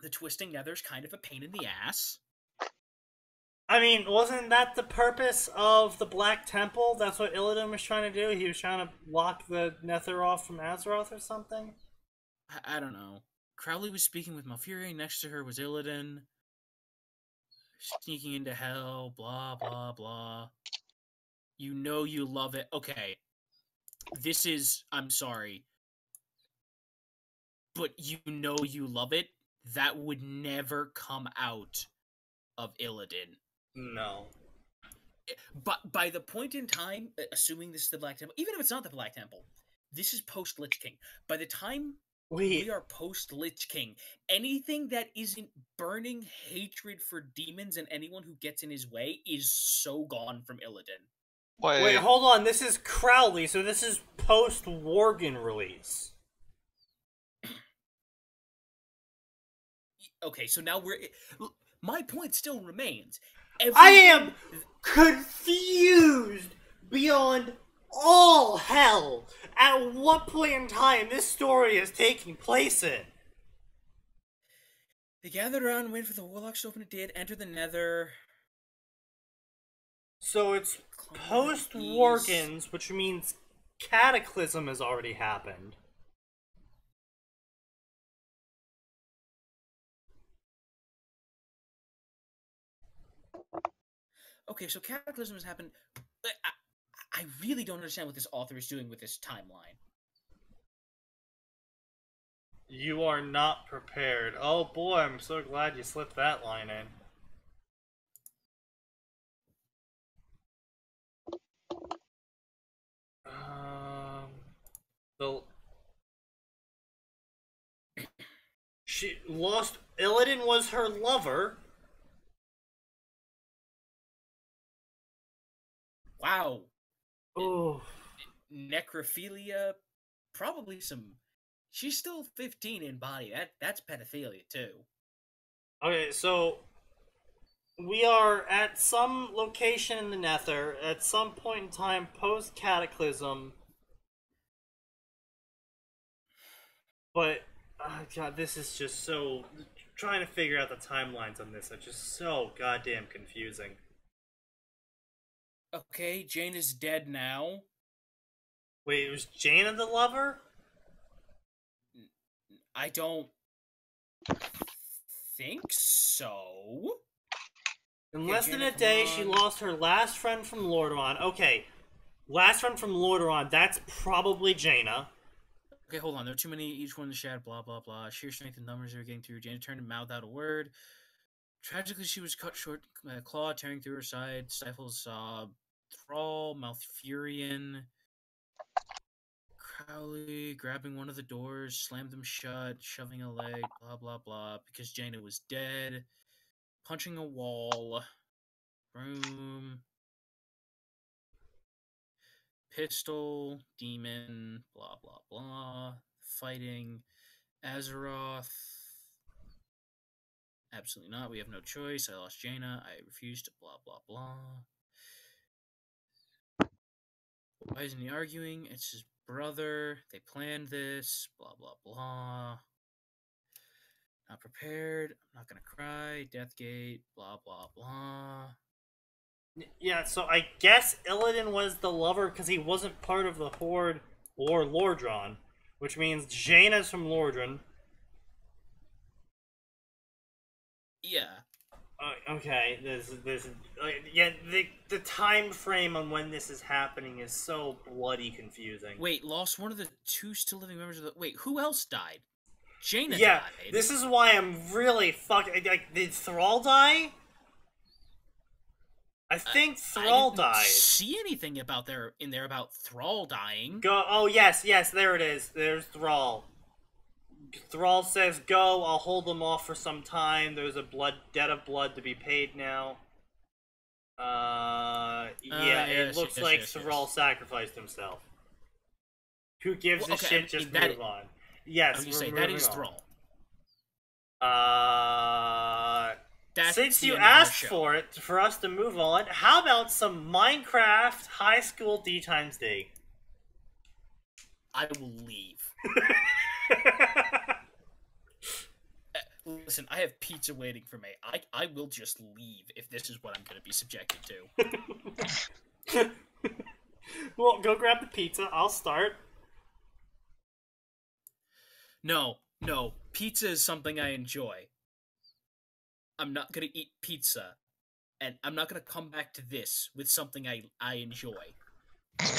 The Twisting Nether's kind of a pain in the ass. I mean, wasn't that the purpose of the Black Temple? That's what Illidan was trying to do? He was trying to lock the Nether off from Azeroth or something? I don't know. Crowley was speaking with Malfurion. Next to her was Illidan. Sneaking into hell, blah, blah, blah. You know you love it. Okay. This is... I'm sorry. But you know you love it? That would never come out of Illidan. No. But by the point in time, assuming this is the Black Temple, even if it's not the Black Temple, this is post-Lich King. By the time we are post-Lich King, anything that isn't burning hatred for demons and anyone who gets in his way is so gone from Illidan. Wait, hold on. This is Crowley, so this is post-Worgen release. Okay, so now we're... My point still remains. I am confused beyond all hell at what point in time this story is taking place in. They gathered around and waited for the warlocks to open a gate, enter the Nether. So it's post-Worgens, which means Cataclysm has already happened. Okay, so Cataclysm has happened. I really don't understand what this author is doing with this timeline. You are not prepared. Oh boy, I'm so glad you slipped that line in. She lost... Illidan was her lover. Wow. Oh. Necrophilia, probably some... She's still 15 in body. That's pedophilia, too. Okay, so... We are at some location in the Nether, at some point in time post-Cataclysm. But, oh god, this is just so... Trying to figure out the timelines on this are just so goddamn confusing. Okay, Jane is dead now. Wait, it was Jaina the lover? I don't think so. In less than a day, she lost her last friend from Lordaeron. Okay, last friend from Lordaeron, that's probably Jaina. Okay, hold on. There are too many, each one in the shadow, blah, blah, blah. Sheer strength and numbers are getting through. Jaina turned and mouthed out a word. Tragically, she was cut short, claw tearing through her side, stifles Thrall, Malfurion, Crowley grabbing one of the doors, slammed them shut, shoving a leg, blah, blah, blah, because Jaina was dead, punching a wall, broom, pistol, demon, blah, blah, blah, fighting, Azeroth. Absolutely not. We have no choice. I lost Jaina. I refuse to blah, blah, blah. Why isn't he arguing? It's his brother. They planned this. Blah, blah, blah. Not prepared. I'm not gonna cry. Deathgate. Blah, blah, blah. Yeah, so I guess Illidan was the lover because he wasn't part of the Horde or Lordran, which means Jaina's from Lordran. Yeah. Okay, yeah, the time frame on when this is happening is so bloody confusing. Wait, lost one of the two still living members of the... Wait, who else died? Jaina died. Yeah, this is why I'm really fucking... Like, did Thrall die? I think I Thrall didn't died. see anything about about Thrall dying. Go. Oh yes, there it is. There's Thrall. Thrall says, "Go. I'll hold them off for some time. There's a debt of blood to be paid now." Yeah, it looks like Thrall sacrificed himself. Who gives a shit? Just move on. Yes, we're moving that is on. Thrall. Since you asked for it, for us to move on, how about some Minecraft High School D times D? I will leave. Listen, I have pizza waiting for me. I will just leave if this is what I'm going to be subjected to. Well, go grab the pizza. I'll start. No, pizza is something I enjoy. I'm not going to eat pizza, and I'm not going to come back to this with something I enjoy.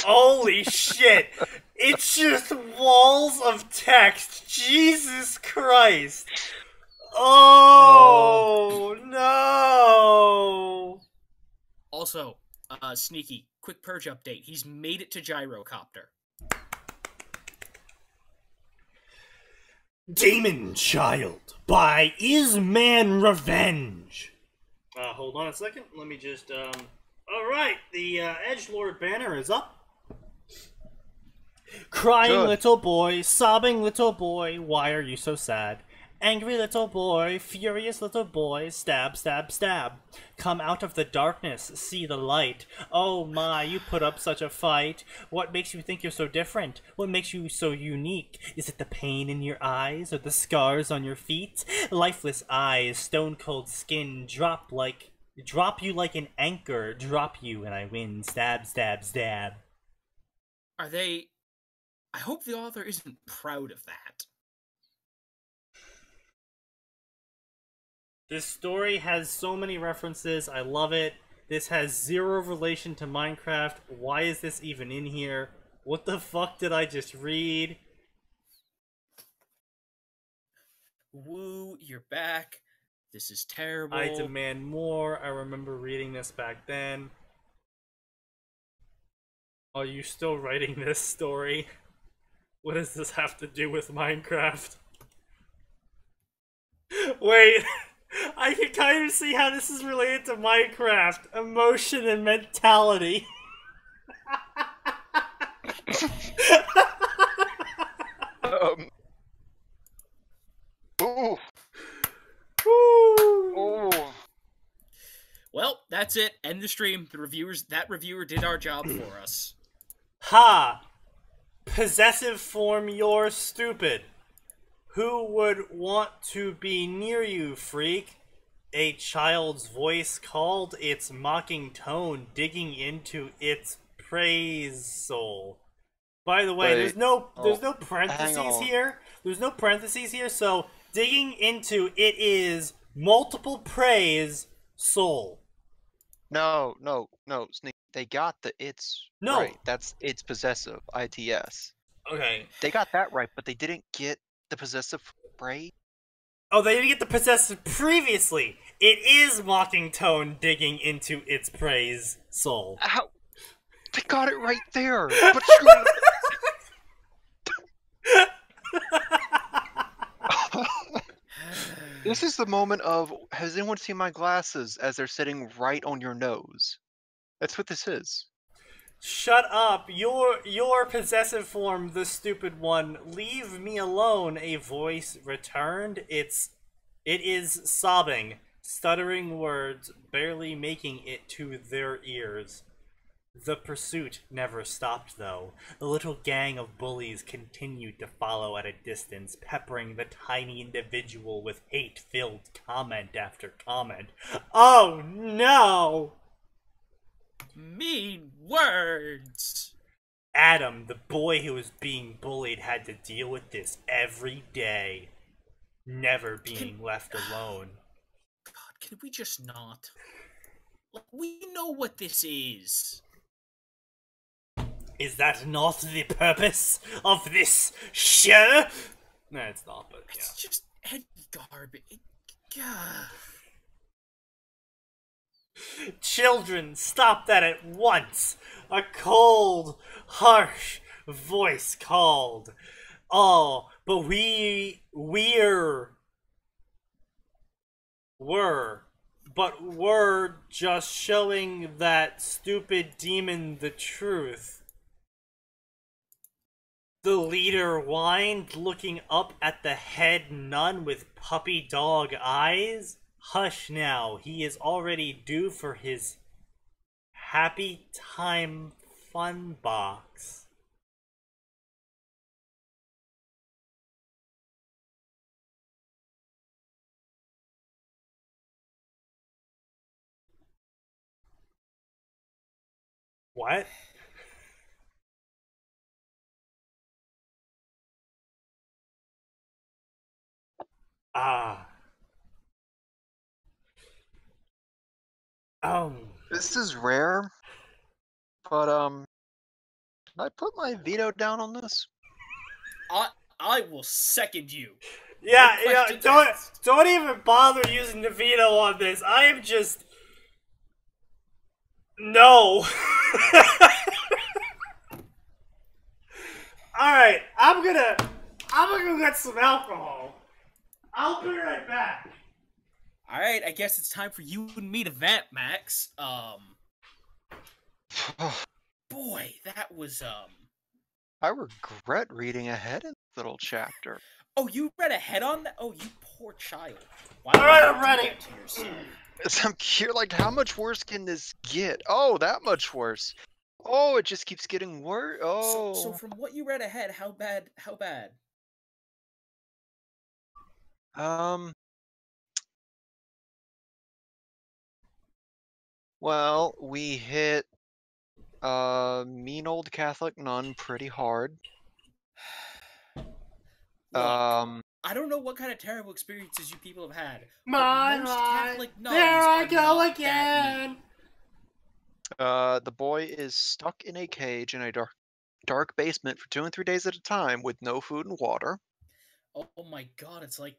Holy shit! It's just walls of text. Jesus Christ! Oh no! Also, Sneaky, quick purge update. He's made it to Gyrocopter. Demon Child by Is Man Revenge. Hold on a second. Let me just, Alright, the Edgelord banner is up. Crying little boy, sobbing little boy, why are you so sad? Angry little boy, furious little boy, stab, stab, stab. Come out of the darkness, see the light. Oh my, you put up such a fight. What makes you think you're so different? What makes you so unique? Is it the pain in your eyes or the scars on your feet? Lifeless eyes, stone cold skin, drop you like an anchor, drop you and I win. Stab, stab, stab. I hope the author isn't proud of that. This story has so many references. I love it. This has zero relation to Minecraft. Why is this even in here? What the fuck did I just read? Woo, you're back. This is terrible. I demand more. I remember reading this back then. Are you still writing this story? What does this have to do with Minecraft? Wait, I can kind of see how this is related to Minecraft. Emotion and mentality. Ooh. Ooh. Well, that's it. End the stream. That reviewer did our job for us. Ha! Possessive form, you're stupid. Who would want to be near you, freak? A child's voice called, its mocking tone digging into its praise soul. By the way, there's no parentheses here. There's no parentheses here, so digging into it is multiple praise soul. No, Sneak. They got the right. It's possessive. ITS. Okay. They got that right, but they didn't get the possessive right. Oh, they didn't get the possessive previously. It is mocking tone digging into its praise soul. How? They got it right there. But this is the moment of, has anyone seen my glasses as they're sitting right on your nose? That's what this is. Shut up. Your possessive form, the stupid one. Leave me alone, a voice returned. It is sobbing, stuttering words, barely making it to their ears. The pursuit never stopped, though. The little gang of bullies continued to follow at a distance, peppering the tiny individual with hate-filled comment after comment. Oh, no! Mean words! Adam, the boy who was being bullied, had to deal with this every day. Never being left alone. God, can we just not? Like, we know what this is. Is that not the purpose of this show? No, it's not, but yeah. It's just head garbage. God. Children, stop that at once! A cold, harsh voice called. Oh, but we're just showing that stupid demon the truth. The leader whined, looking up at the head nun with puppy dog eyes. Hush now, he is already due for his happy time fun box. What? Ah. This is rare, but can I put my veto down on this? I will second you. Yeah, No yeah, questions asked. don't even bother using the veto on this. I am just... No. Alright, I'm gonna go get some alcohol. I'll be right back. Alright, I guess it's time for you and me to vamp, Max. Boy, that was, I regret reading ahead in this little chapter. Oh, you read ahead on that? Oh, you poor child. Why Alright, would you I'm do ready. that to yourself? I'm curious, like, how much worse can this get? Oh, that much worse. Oh, it just keeps getting worse. Oh. So from what you read ahead, how bad? Well, we hit mean old Catholic nun pretty hard. Look, I don't know what kind of terrible experiences you people have had. My but most God, Catholic nuns there I are go not that again. mean. The boy is stuck in a cage in a dark basement for 2 and 3 days at a time with no food and water. Oh my God, it's like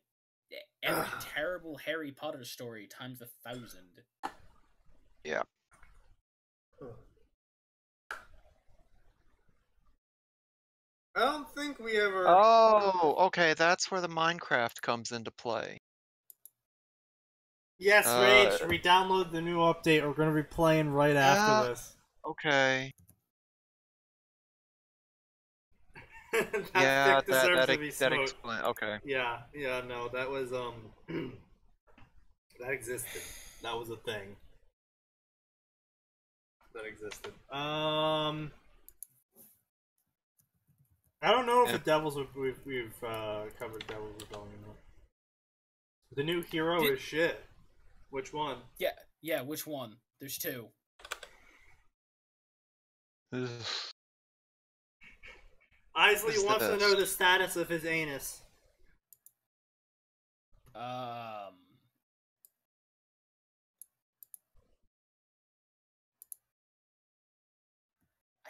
every terrible Harry Potter story times 1,000. Yeah. I don't think we ever... Oh, okay, that's where the Minecraft comes into play. Yes, Rage, we download the new update. We're gonna be playing right after this. Okay. That Yeah, stick deserves to be that smoked. explains. Okay. Yeah, no, that was, that existed. That was a thing. That existed. I don't know if the Devils we've covered Devils Rebellion. The new hero is shit. Which one? Yeah, which one? There's two. Isley wants to know the status of his anus. I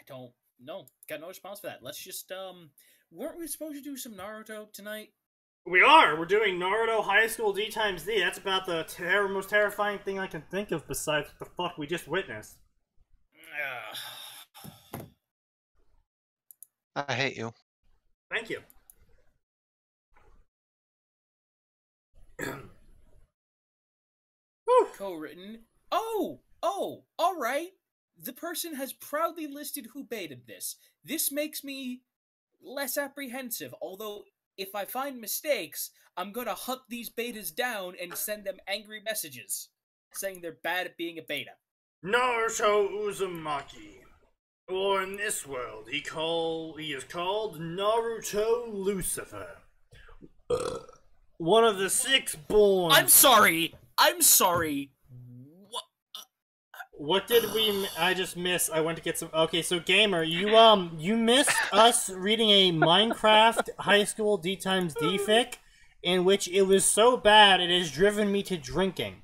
don't know. Got no response for that. Let's just, weren't we supposed to do some Naruto tonight? We are! We're doing Naruto High School D times D. That's about the most terrifying thing I can think of besides what the fuck we just witnessed. I hate you. Thank you. Co-written. Oh, alright. The person has proudly listed who baited this. This makes me less apprehensive, although if I find mistakes, I'm gonna hunt these betas down and send them angry messages, saying they're bad at being a beta. Naruto Uzumaki. Or in this world, he is called Naruto Lucifer. One of the 6 born... I'm sorry! What did I just miss? I went to get some... Okay, so Gamer, you missed us reading a Minecraft High School D times D fic, in which it was so bad it has driven me to drinking.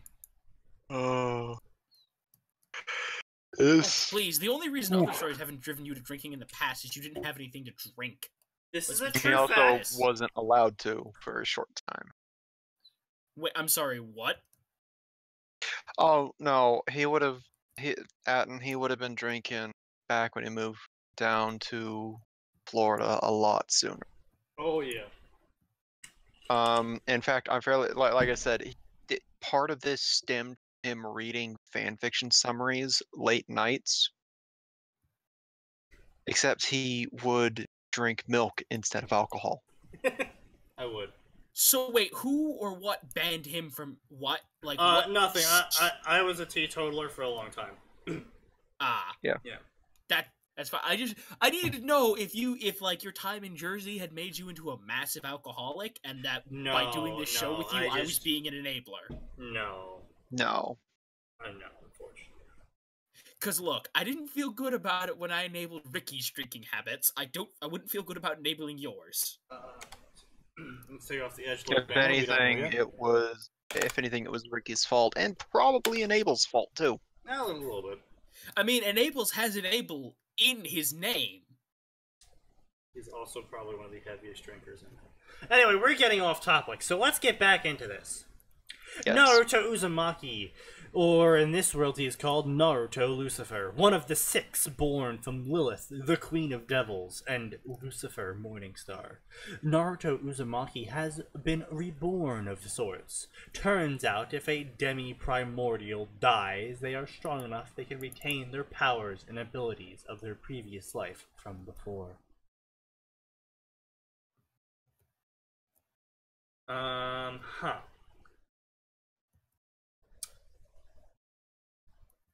Please, the only reason other stories haven't driven you to drinking in the past is you didn't have anything to drink. This is a He true also fact. wasn't allowed to for a short time. Wait, I'm sorry, what? Oh no, he would have he would have been drinking back when he moved down to Florida a lot sooner. Oh yeah. In fact, I'm fairly like I said, part of this stemmed him reading fan fiction summaries late nights. Except he would drink milk instead of alcohol. I would. So wait, who or what banned him from what? Like what? Nothing. I was a teetotaler for a long time. Yeah. That's fine. I needed to know if like your time in Jersey had made you into a massive alcoholic, and that by doing this show with you, I was being an enabler. No. No. I know, unfortunately. Cause look, I didn't feel good about it when I enabled Ricky's drinking habits. I wouldn't feel good about enabling yours. Let's take off the edge. If anything, it was Ricky's fault, and probably Enable's fault too. A little bit. I mean, Enables has Enable in his name. He's also probably one of the heaviest drinkers in there. Anyway, we're getting off topic, so let's get back into this. Yes. Naruto Uzumaki, or in this world he is called Naruto Lucifer, one of the 6 born from Lilith, the Queen of Devils, and Lucifer Morningstar. Naruto Uzumaki has been reborn of sorts. Turns out if a demi-primordial dies, they are strong enough they can retain their powers and abilities of their previous life from before.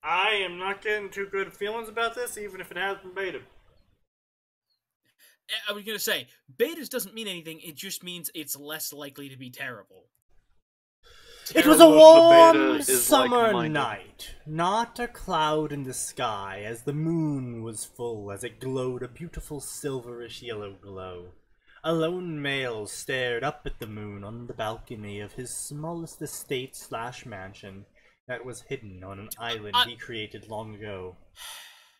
I am not getting too good feelings about this, even if it has been beta. I was gonna say, betas doesn't mean anything, it just means it's less likely to be terrible. It was a warm summer night, not a cloud in the sky, as the moon was full as it glowed a beautiful silverish yellow glow. A lone male stared up at the moon on the balcony of his smallest estate/mansion that was hidden on an island he created long ago.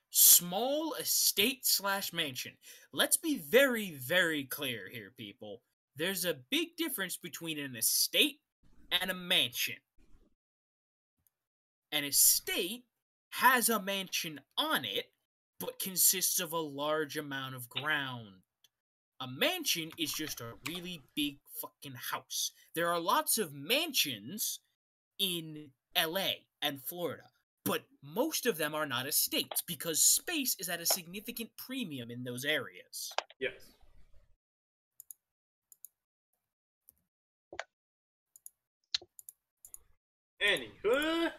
Small estate/mansion. Let's be very, very clear here, people. There's a big difference between an estate and a mansion. An estate has a mansion on it, but consists of a large amount of ground. A mansion is just a really big fucking house. There are lots of mansions in LA and Florida, but most of them are not estates because space is at a significant premium in those areas. Yes. Anywho,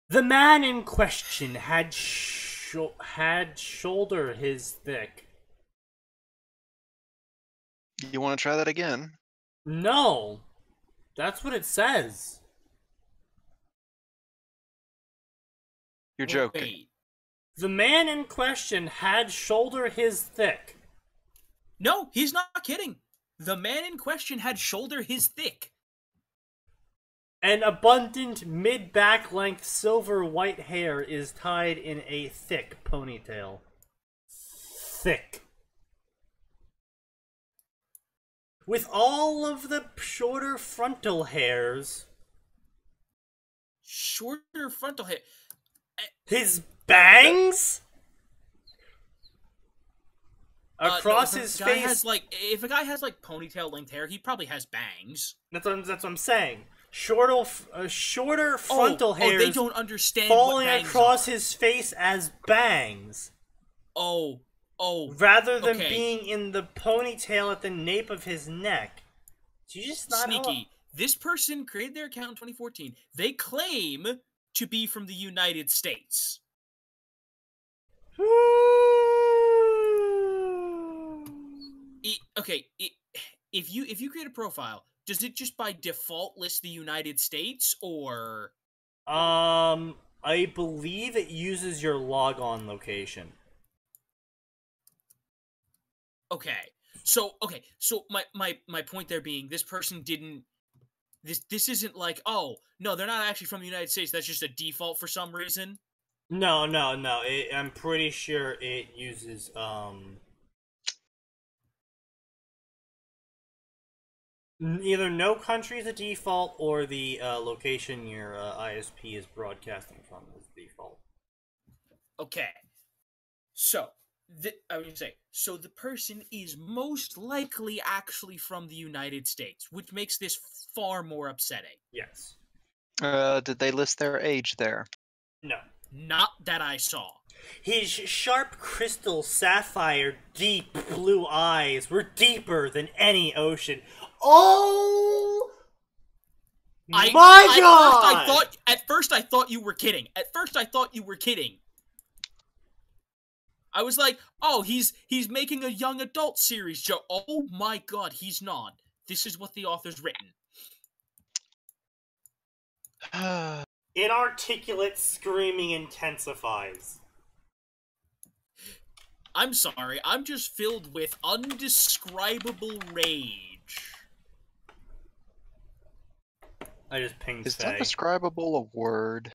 the man in question had shoulder his thick. You want to try that again? No, that's what it says. You're joking. Wait. The man in question had shoulder his thick. No, he's not kidding. The man in question had shoulder his thick. An abundant mid-back length silver white hair is tied in a thick ponytail. Thick. With all of the shorter frontal hairs. Shorter frontal hair. His bangs? Across no, his guy face. Has, like, if a guy has like ponytail length hair, he probably has bangs. That's what I'm saying. Shorter frontal hairs. Oh, they don't understand falling what bangs across are. his face as bangs. Oh. Rather than okay. being in the ponytail at the nape of his neck. Do you just not Sneaky. This person created their account in 2014. They claim to be from the United States. If you create a profile, does it just by default list the United States, or? I believe it uses your logon location. Okay. So my point there being, this person didn't. This isn't like, oh no, they're not actually from the United States. That's just a default for some reason. No. I'm pretty sure it uses Either no country is a default, or the location your ISP is broadcasting from is default. Okay. So, I was gonna say, so the person is most likely actually from the United States, which makes this far more upsetting. Yes. Did they list their age there? No. Not that I saw. His sharp crystal sapphire deep blue eyes were deeper than any ocean. Oh my god! At first I thought you were kidding. I was like, oh, he's making a young adult series joke. Oh my god, he's not. This is what the author's written. Inarticulate screaming intensifies. I'm sorry, I'm just filled with undescribable rage. I just pinged Is Faye. undescribable a word?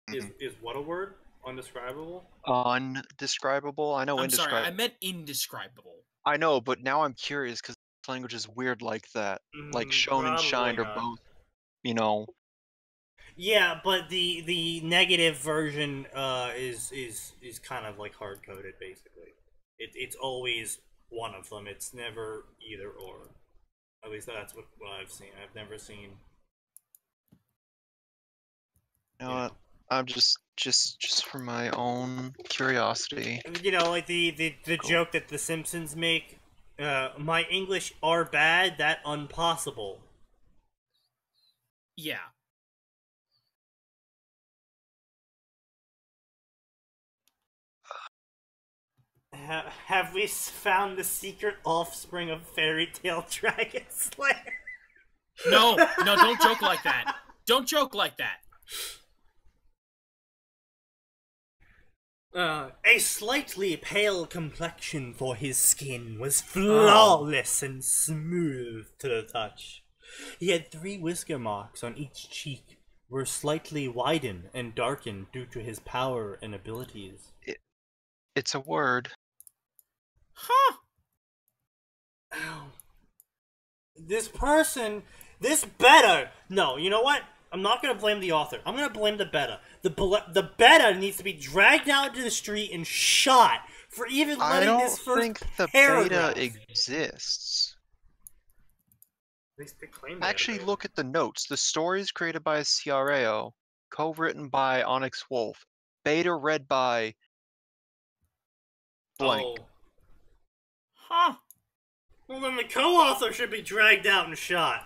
Is what a word? Undescribable? Undescribable? I know I'm sorry, indescribable. I meant indescribable. I know, but now I'm curious because language is weird like that. Like shown and shined are both, you know. Yeah, but the negative version is kind of like hard coded basically. It's always one of them. It's never either or. At least that's what I've seen. I've never seen. You know what? I'm just for my own curiosity. You know, like the Cool. joke that the Simpsons make. My English are bad. That impossible. Yeah. Have we found the secret offspring of fairy tale dragon slayer? No, don't joke like that. Don't joke like that. A slightly pale complexion for his skin was flawless and smooth to the touch. He had 3 whisker marks on each cheek, were slightly widened and darkened due to his power and abilities. It's a word. Huh. Ow. This beta. No, you know what? I'm not gonna blame the author. I'm gonna blame the beta. The beta needs to be dragged out to the street and shot for even letting this first I don't think the paragraph. beta exists. At least they claim that. Actually, look at the notes. The story is created by CRAO, co-written by Onyx Wolf, beta read by blank. Oh. Huh. Well, then the co-author should be dragged out and shot.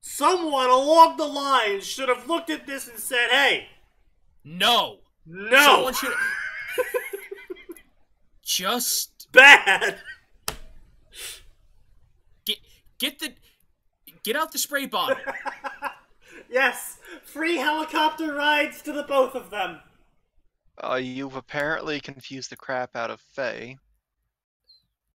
Someone along the line should have looked at this and said, "Hey, no, someone should just bad." Get out the spray bottle. Yes, free helicopter rides to the both of them. You've apparently confused the crap out of Faye.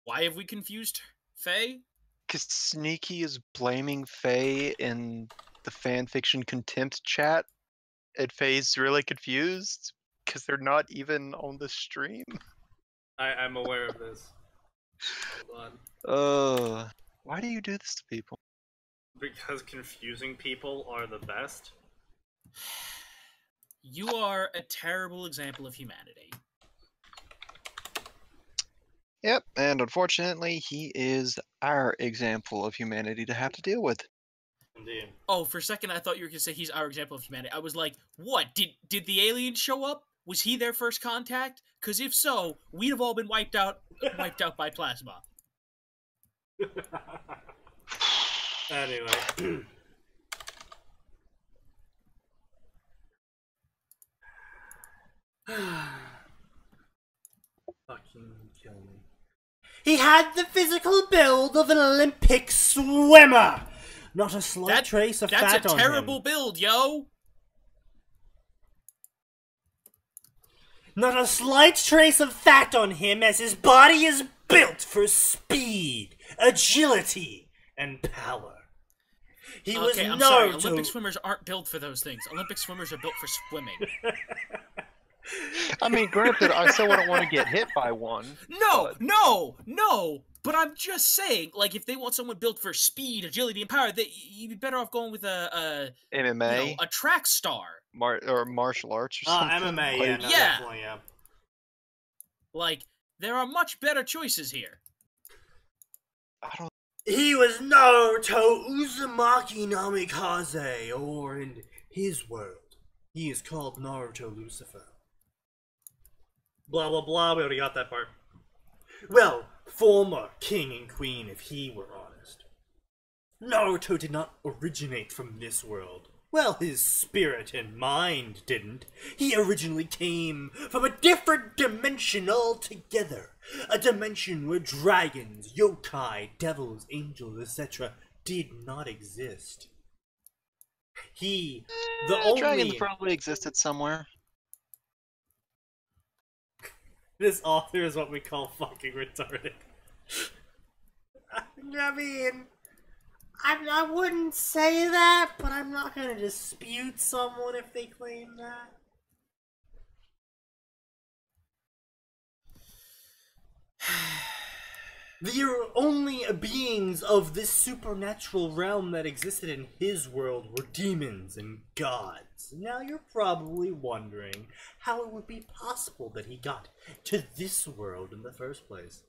Why have we confused Faye? Because Sneaky is blaming Faye in the fanfiction Contempt chat, and Faye's really confused because they're not even on the stream. I'm aware of this. Hold on. Why do you do this to people? Because confusing people are the best. You are a terrible example of humanity. Yep, and unfortunately, he is our example of humanity to have to deal with. Indeed. Oh, for a second I thought you were going to say he's our example of humanity. I was like, what? Did the alien show up? Was he their first contact? Because if so, we'd have all been wiped out by plasma. Anyway. Fucking kill me. He had the physical build of an Olympic swimmer! Not a slight trace of fat on him. That's a terrible build, yo! Not a slight trace of fat on him, as his body is built for speed, agility, and power. He was I'm known sorry. to... Olympic swimmers aren't built for those things. Olympic swimmers are built for swimming. I mean, granted, I still wouldn't want to get hit by one. No. But I'm just saying, like, if they want someone built for speed, agility, and power, you'd be better off going with a MMA, a track star. or martial arts or something. MMA, like, no, Yeah. definitely, yeah. Like, there are much better choices here. I don't. He was Naruto Uzumaki Namikaze, or in his world, he is called Naruto Lucifer. Blah blah blah, we already got that part. Well, former king and queen, if he were honest. Naruto did not originate from this world. Well, his spirit and mind didn't. He originally came from a different dimension altogether. A dimension where dragons, yokai, devils, angels, etc. did not exist. Dragons probably existed somewhere. This author is what we call fucking retarded. I mean, I wouldn't say that, but I'm not gonna dispute someone if they claim that. The only beings of this supernatural realm that existed in his world were demons and gods. Now you're probably wondering how it would be possible that he got to this world in the first place.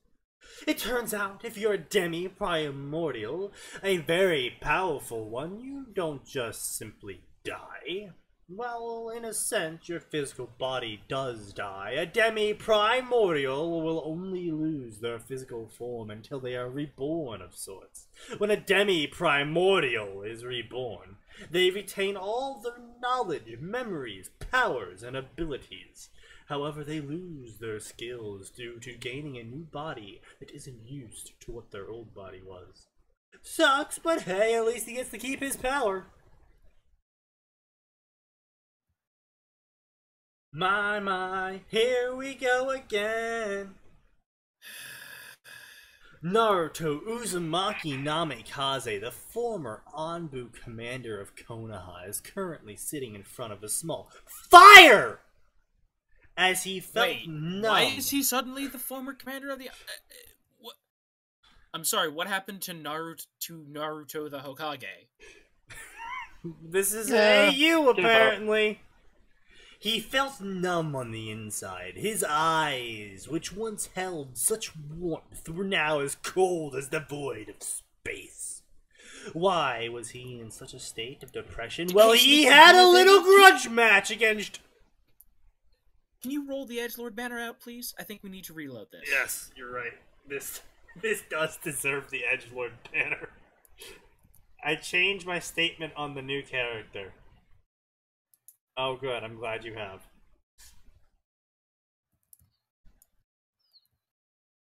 It turns out if you're a demi-primordial, a very powerful one, you don't just simply die. Well, in a sense, your physical body does die. A demi-primordial will only lose their physical form until they are reborn of sorts. When a demi-primordial is reborn, they retain all their knowledge, memories, powers, and abilities. However, they lose their skills due to gaining a new body that isn't used to what their old body was. Sucks, but hey, at least he gets to keep his power. My, here we go again. Naruto Uzumaki Namikaze, the former Anbu commander of Konoha, is currently sitting in front of a small fire! As he felt numb. Why is he suddenly the former commander of the... what? I'm sorry, what happened to Naruto the Hokage? This is an AU, apparently. He felt numb on the inside. His eyes, which once held such warmth, were now as cold as the void of space. Why was he in such a state of depression? Well, he had a little grudge match against... Can you roll the Edgelord banner out, please? I think we need to reload this. Yes, you're right. This does deserve the Edgelord banner. I changed my statement on the new character. Oh, good. I'm glad you have.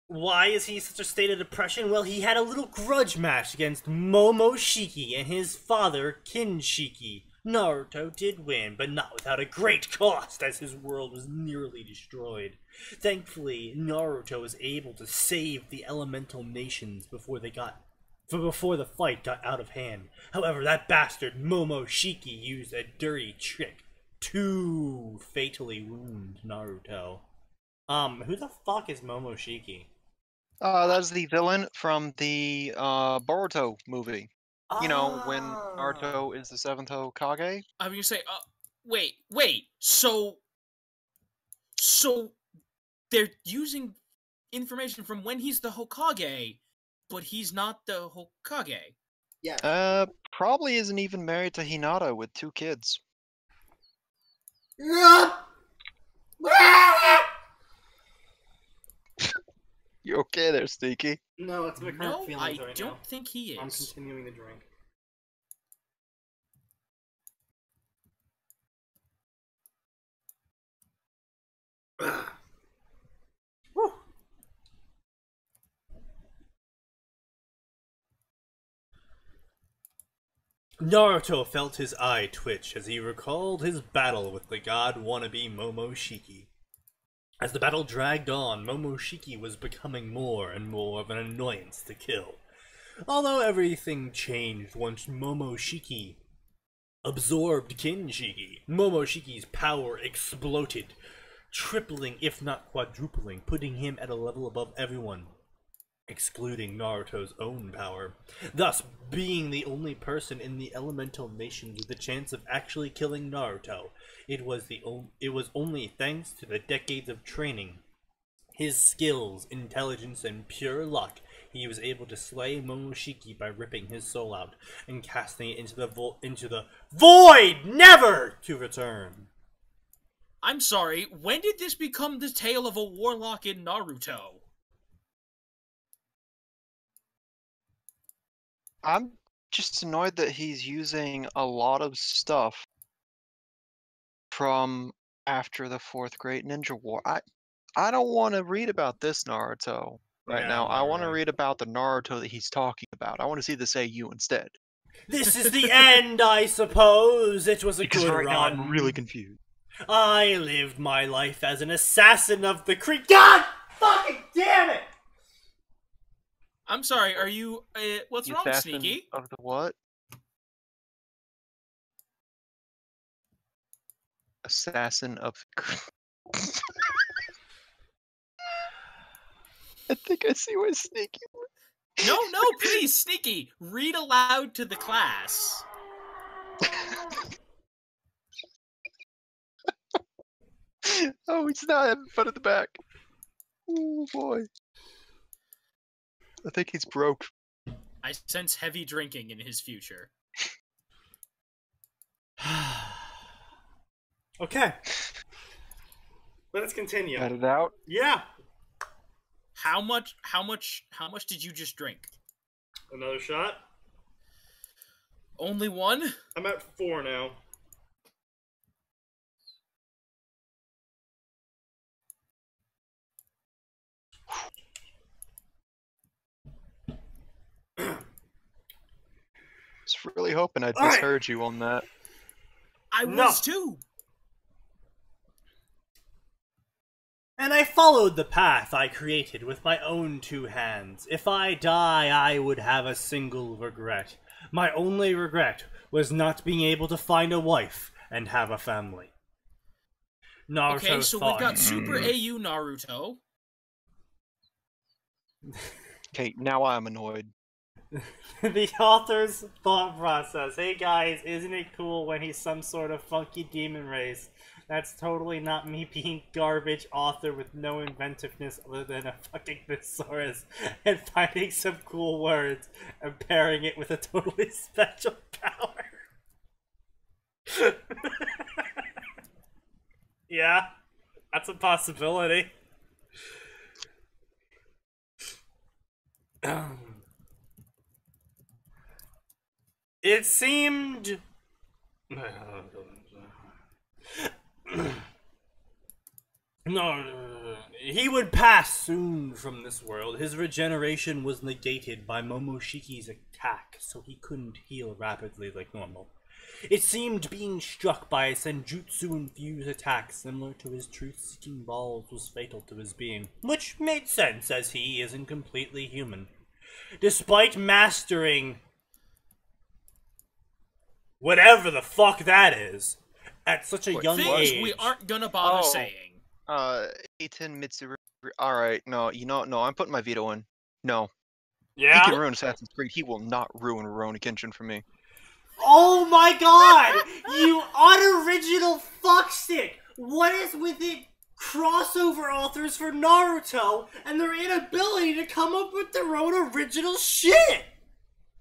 Why is he in such a state of depression? Well, he had a little grudge match against Momoshiki and his father, Kinshiki. Naruto did win, but not without a great cost, as his world was nearly destroyed. Thankfully, Naruto was able to save the elemental nations before the fight got out of hand. However, that bastard Momoshiki used a dirty trick to fatally wound Naruto. Who the fuck is Momoshiki? That's the villain from the Boruto movie. You know, when Naruto is the 7th Hokage? I'm gonna say, wait, so they're using information from when he's the Hokage, but he's not the Hokage. Yeah. Probably isn't even married to Hinata with 2 kids. You okay there, Sneaky? No, it's my current feelings right now. I don't think he is. I'm continuing the drink. Woo. Naruto felt his eye twitch as he recalled his battle with the god-wannabe Momoshiki. As the battle dragged on, Momoshiki was becoming more and more of an annoyance to kill. Although everything changed once Momoshiki absorbed Kinshiki. Momoshiki's power exploded, tripling, if not quadrupling, putting him at a level above everyone, excluding Naruto's own power, thus being the only person in the elemental nations with a chance of actually killing Naruto. It was only thanks to the decades of training, his skills, intelligence, and pure luck he was able to slay Momoshiki by ripping his soul out and casting it into the void, never to return. I'm sorry, when did this become the tale of a warlock in Naruto? I'm just annoyed that he's using a lot of stuff from after the Fourth Great Ninja War. I don't want to read about this Naruto right now. I want to read about the Naruto that he's talking about. I want to see this AU instead. This is the end, I suppose. It was a Because good right now run. I'm really confused. I lived my life as an assassin of the Creek. God fucking damn it! I'm sorry, are you, what's The wrong, assassin Sneaky? of the what? Assassin of the I think I see why Sneaky No, please, Sneaky, read aloud to the class. Oh, he's not having fun at the back. Oh boy. I think he's broke. I sense heavy drinking in his future. Okay. Let's continue. Cut it out. Yeah. How much did you just drink? Another shot. Only one? I'm at 4 now. Was really hoping I'd All right. misheard you on that. I was too. And I followed the path I created with my own 2 hands. If I die, I would have a single regret. My only regret was not being able to find a wife and have a family. Naruto Okay, so thought, we've got Super AU Naruto. Okay, now I'm annoyed. The author's thought process. Hey guys, isn't it cool when he's some sort of funky demon race? That's totally not me being garbage author with no inventiveness other than a fucking thesaurus and finding some cool words and pairing it with a totally special power. Yeah, that's a possibility. It seemed... No, he would pass soon from this world. His regeneration was negated by Momoshiki's attack, so he couldn't heal rapidly like normal. It seemed being struck by a senjutsu-infused attack similar to his truth-seeking balls was fatal to his being, which made sense as he isn't completely human. Despite mastering whatever the fuck that is at such a young Things age. we aren't gonna bother saying. Atin Mitsuru. Alright, no, I'm putting my veto in. No. Yeah? He can ruin Assassin's Creed. He will not ruin Rurouni Kenshin for me. Oh my god! You unoriginal fuckstick! What is with it crossover authors for Naruto and their inability to come up with their own original shit?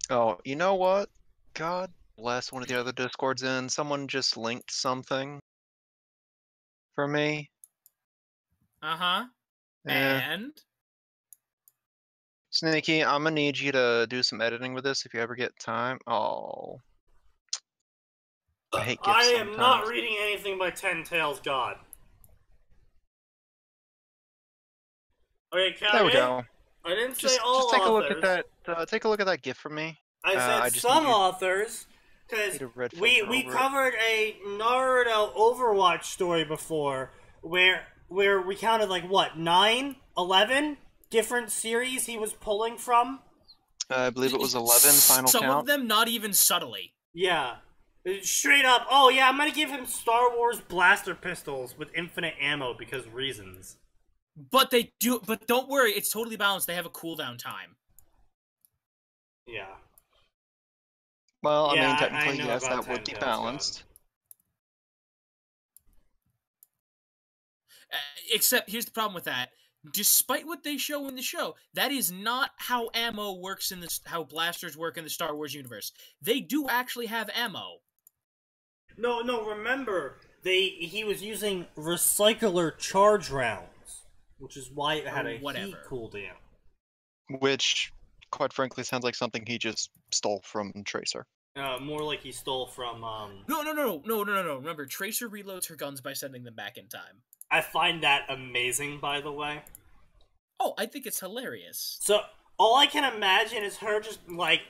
Oh, you know what? God bless one of the other Discords in. Someone just linked something for me. Uh-huh. And? Sneaky, I'm gonna need you to do some editing with this if you ever get time. Oh. I hate gifts I am sometimes. not reading anything by Ten Tails God. Okay, Callie, There we go. I didn't say Just all take a authors. look at that. Take a look at that GIF for me. I said I just some need you- authors, because need a red we filter over it. covered a Naruto Overwatch story before, where we counted like what 9, 11 different series he was pulling from. I believe it was 11 final Some count. of them not even subtly. Yeah, Straight up, oh yeah, I'm gonna give him Star Wars blaster pistols with infinite ammo because reasons. But they do. But don't worry, it's totally balanced. They have a cooldown time. Yeah. Well, I Yeah, mean, I technically, know yes, about that would be Ten Tails God. balanced. Except here's the problem with that. Despite what they show in the show, that is not how ammo works in this. How blasters work in the Star Wars universe. They do actually have ammo. No, remember, he was using recycler charge rounds, which is why it had a heat cooldown. Which, quite frankly, sounds like something he just stole from Tracer. More like he stole from, No. Remember, Tracer reloads her guns by sending them back in time. I find that amazing, by the way. Oh, I think it's hilarious. So, all I can imagine is her just, like,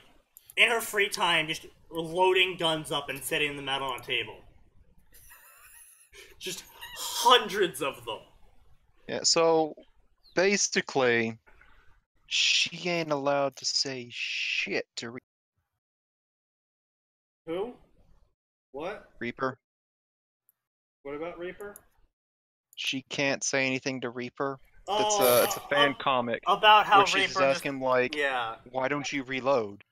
in her free time, just loading guns up and setting them out on a table. Just hundreds of them. Yeah, so, basically, she ain't allowed to say shit to Who? What? Reaper. What about Reaper? She can't say anything to Reaper. Oh, It's a fan comic about how where she's Reaper asking, like, yeah, why don't you reload?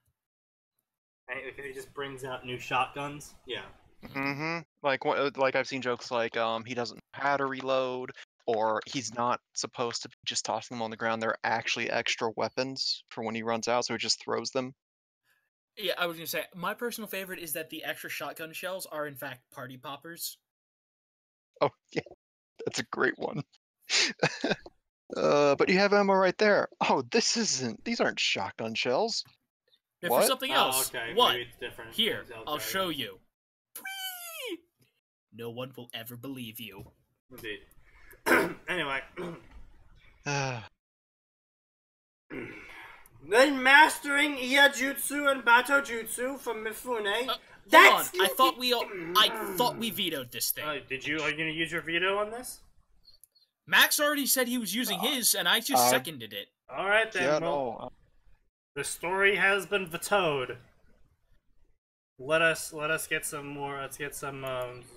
because he just brings out new shotguns. Yeah. Mm-hmm. Like I've seen jokes like, he doesn't know how to reload, or he's not supposed to be just tossing them on the ground. They're actually extra weapons for when he runs out, so he just throws them. Yeah, I was gonna say, my personal favorite is that the extra shotgun shells are in fact party poppers. Oh, yeah, that's a great one. But you have ammo right there. Oh, these aren't shotgun shells. They're What? for something else. Oh, okay. What? Maybe it's different. Here, Okay. I'll show you. Whee! No one will ever believe you. Indeed. Anyway. Then mastering Iajutsu and Batojutsu from Mifune. Hold on. I thought we vetoed this thing. Are you gonna use your veto on this? Max already said he was using his, and I just seconded it. All right then. Yeah, well, no. the story has been vetoed. Let us get some more. Let's get some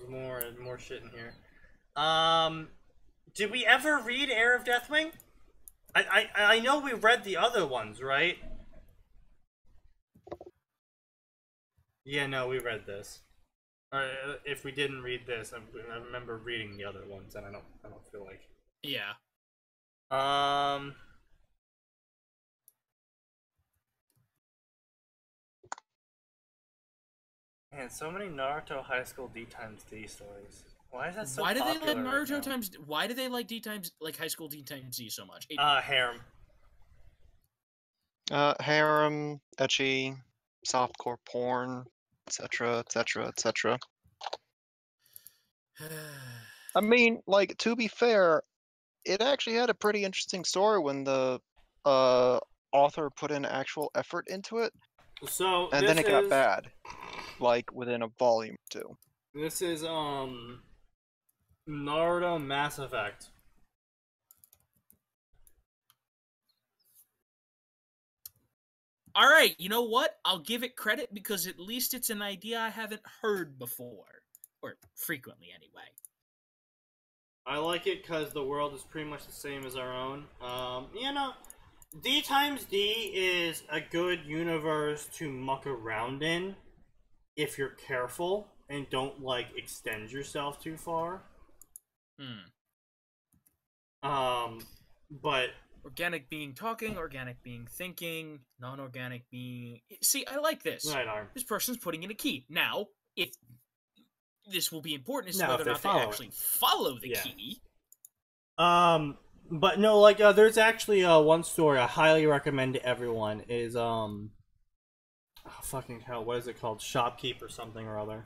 more shit in here. Did we ever read Heir of Deathwing? I know we read the other ones, right? Yeah, no, we read this. Or if we didn't read this, I remember reading the other ones, and I don't feel like. Yeah. Man, so many Naruto High School D times D stories. Why is that so Why do they popular like Naruto right now? times? Why do they like D times like High School D times Z so much? Harem. Harem, ecchi, softcore porn, etc., etc., etc. I mean, like, to be fair, it actually had a pretty interesting story when the author put in actual effort into it, So and then it got bad, like within a volume or two. This is Naruto Mass Effect. All right, you know what? I'll give it credit because at least it's an idea I haven't heard before, or frequently anyway. I like it because the world is pretty much the same as our own. You know, D times D is a good universe to muck around in if you're careful and don't like extend yourself too far. But organic being talking, organic being thinking, non-organic being... See, I like this. Right on. This person's putting in a key. Now, if this will be important as to Now, whether or if not they they actually follow the key. But no, like, there's actually one story I highly recommend to everyone is, oh, fucking hell, what is it called? Shopkeep or something or other.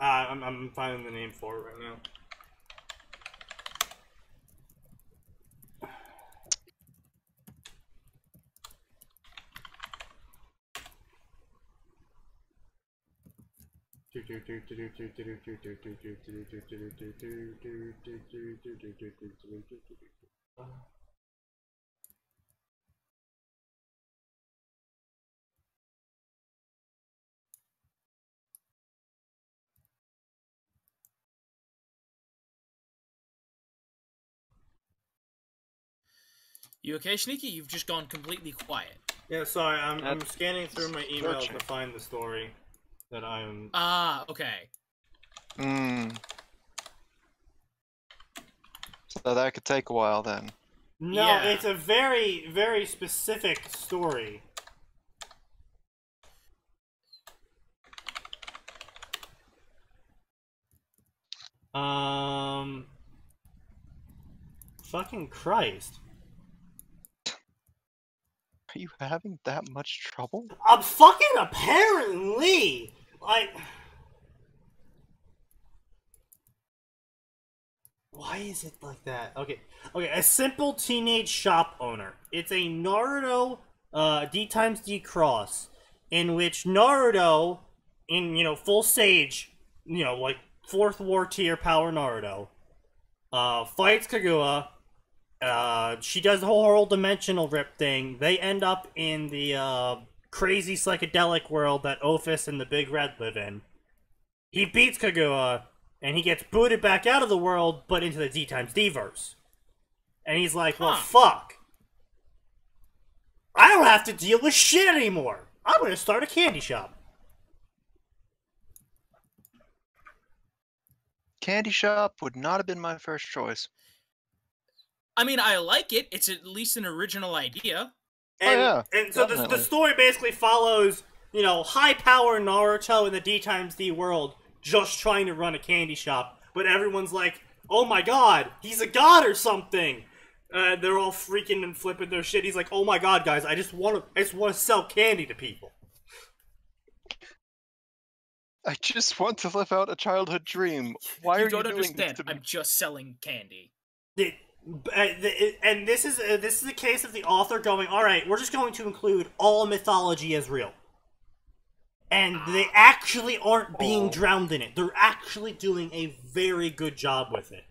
I'm finding the name for it right now. You okay, Sneaky? You've just gone completely quiet. Yeah, sorry, I'm scanning through my emails to find the story that I'm... Ah, okay. So that could take a while then. No, Yeah. it's a very, very specific story. Fucking Christ. Are you having that much trouble? I'm fucking apparently! Like... Why is it like that? Okay, a simple teenage shop owner. It's a Naruto, D times D cross, in which Naruto, in, full Sage, like, 4th war tier power Naruto, fights Kaguya. She does the whole dimensional rip thing. They end up in the, crazy psychedelic world that Ophis and the Big Red live in. He beats Kaguya, and he gets booted back out of the world, but into the D times D verse. And he's like, well, fuck. I don't have to deal with shit anymore. I'm gonna start a candy shop. Candy shop would not have been my first choice. I mean, I like it. It's at least an original idea. And, and so the story basically follows, high power Naruto in the D times D world just trying to run a candy shop. But everyone's like, oh my god, he's a god or something. They're all freaking and flipping their shit. He's like, oh my god, guys, I just want to sell candy to people. I just want to live out a childhood dream. Why are you doing understand. this to me? I'm just selling candy. And this is a case of the author going, all right, we're just going to include all mythology as real. And they actually aren't being drowned in it. They're actually doing a very good job with it.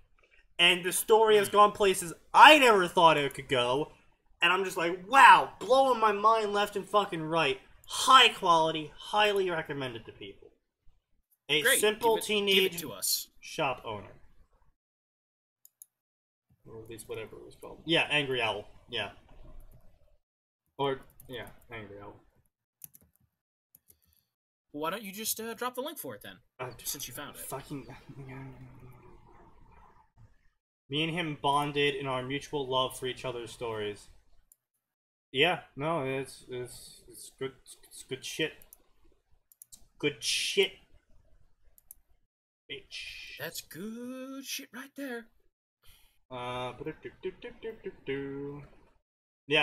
And the story has gone places I never thought it could go. And I'm just like, wow, blowing my mind left and fucking right. High quality, highly recommended to people. A Great. simple give it teenage to us. shop owner. Or at least whatever it was called. Yeah, Angry Owl. Yeah. Or, yeah, Angry Owl. Why don't you just drop the link for it then? Since you found it. Fucking... Me and him bonded in our mutual love for each other's stories. Yeah, no, it's good. It's good shit. Good shit. Bitch. That's good shit right there. Yeah,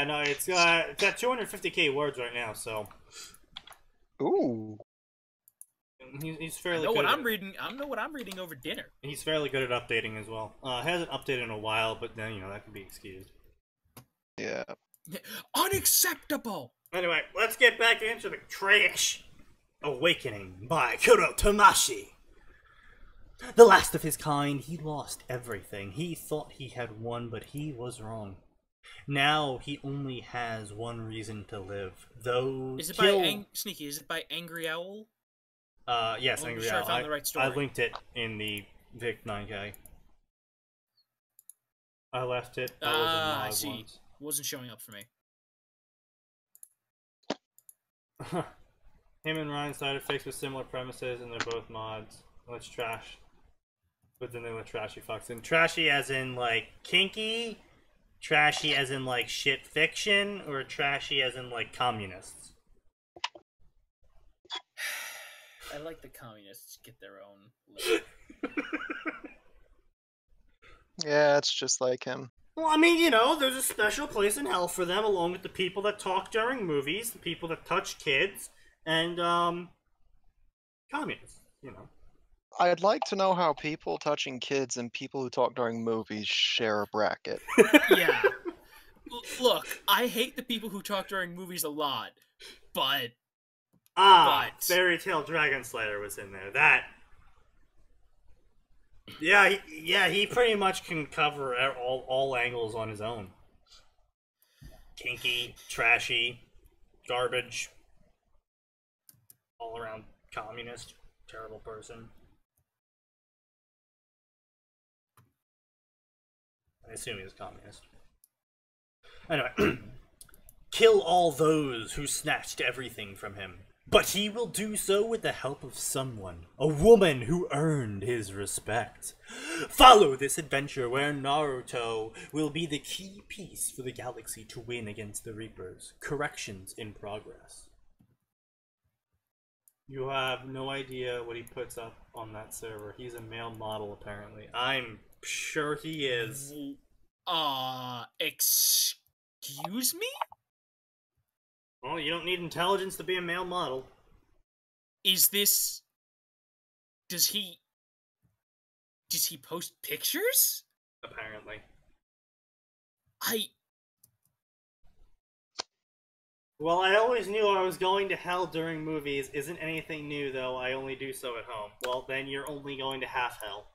no, it's at 250k words right now, so. Ooh. He's fairly. I know good what I'm reading. I know what I'm reading over dinner. He's fairly good at updating as well. Hasn't updated in a while, but then that can be excused. Yeah. Unacceptable. Anyway, let's get back into the trash. Awakening by Kuro Tomashi. The last of his kind, he lost everything. He thought he had won, but he was wrong. Now he only has one reason to live. Though is it by Sneaky? Is it by Angry Owl? Yes, Angry Owl. I found the right story. I linked it in the Vic 9K. I left it. I see. Once. Wasn't showing up for me. Him and Ryan started fixed with similar premises, and they're both mods. Let's trash. But then they let trashy fucks in. Trashy as in, like, kinky? Trashy as in, like, shit fiction? Or trashy as in, like, communists? I like the communists get their own list. Yeah, it's just like him. Well, I mean, there's a special place in hell for them, along with the people that talk during movies, the people that touch kids, and, communists, I'd like to know how people touching kids and people who talk during movies share a bracket. Yeah. Look, I hate the people who talk during movies a lot, but But Fairy Tale Dragon Slayer was in there. That. Yeah, he pretty much can cover all angles on his own. Kinky, trashy, garbage, all around communist, terrible person. I assume he was communist. Anyway, kill all those who snatched everything from him. But he will do so with the help of someone, a woman who earned his respect. Follow this adventure where Naruto will be the key piece for the galaxy to win against the Reapers. Corrections in progress. You have no idea what he puts up on that server. He's a male model, apparently. I'm sure he is. Excuse me? Well, you don't need intelligence to be a male model. Is this... Does he post pictures? Apparently. Well, I always knew I was going to hell during movies. Isn't anything new, though. I only do so at home. Well, then you're only going to half hell.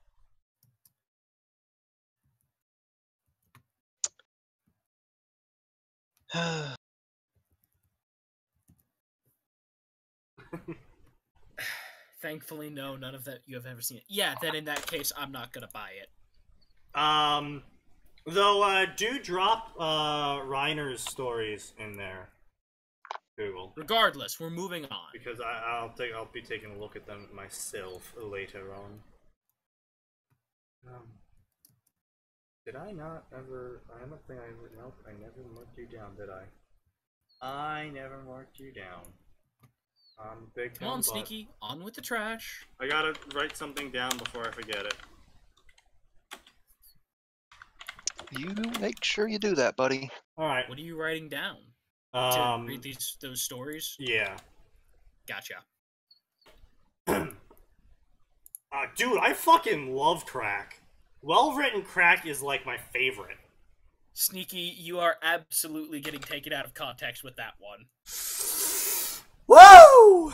Thankfully, no, none of that you have ever seen it. Yeah, then in that case, I'm not gonna buy it. Though, do drop, Reiner's stories in there. Google. Regardless, we're moving on. Because I'll be taking a look at them myself later on. Did I not ever... I don't think I... Nope, I never marked you down, did I? I never marked you down. Big Come on, Sneaky, on with the trash. I gotta write something down before I forget it. You make sure you do that, buddy. Alright. What are you writing down? To read those stories? Yeah. Gotcha. Dude, I fucking love crack. Well-written crack is like my favorite. Sneaky, you are absolutely getting taken out of context with that one. Woo!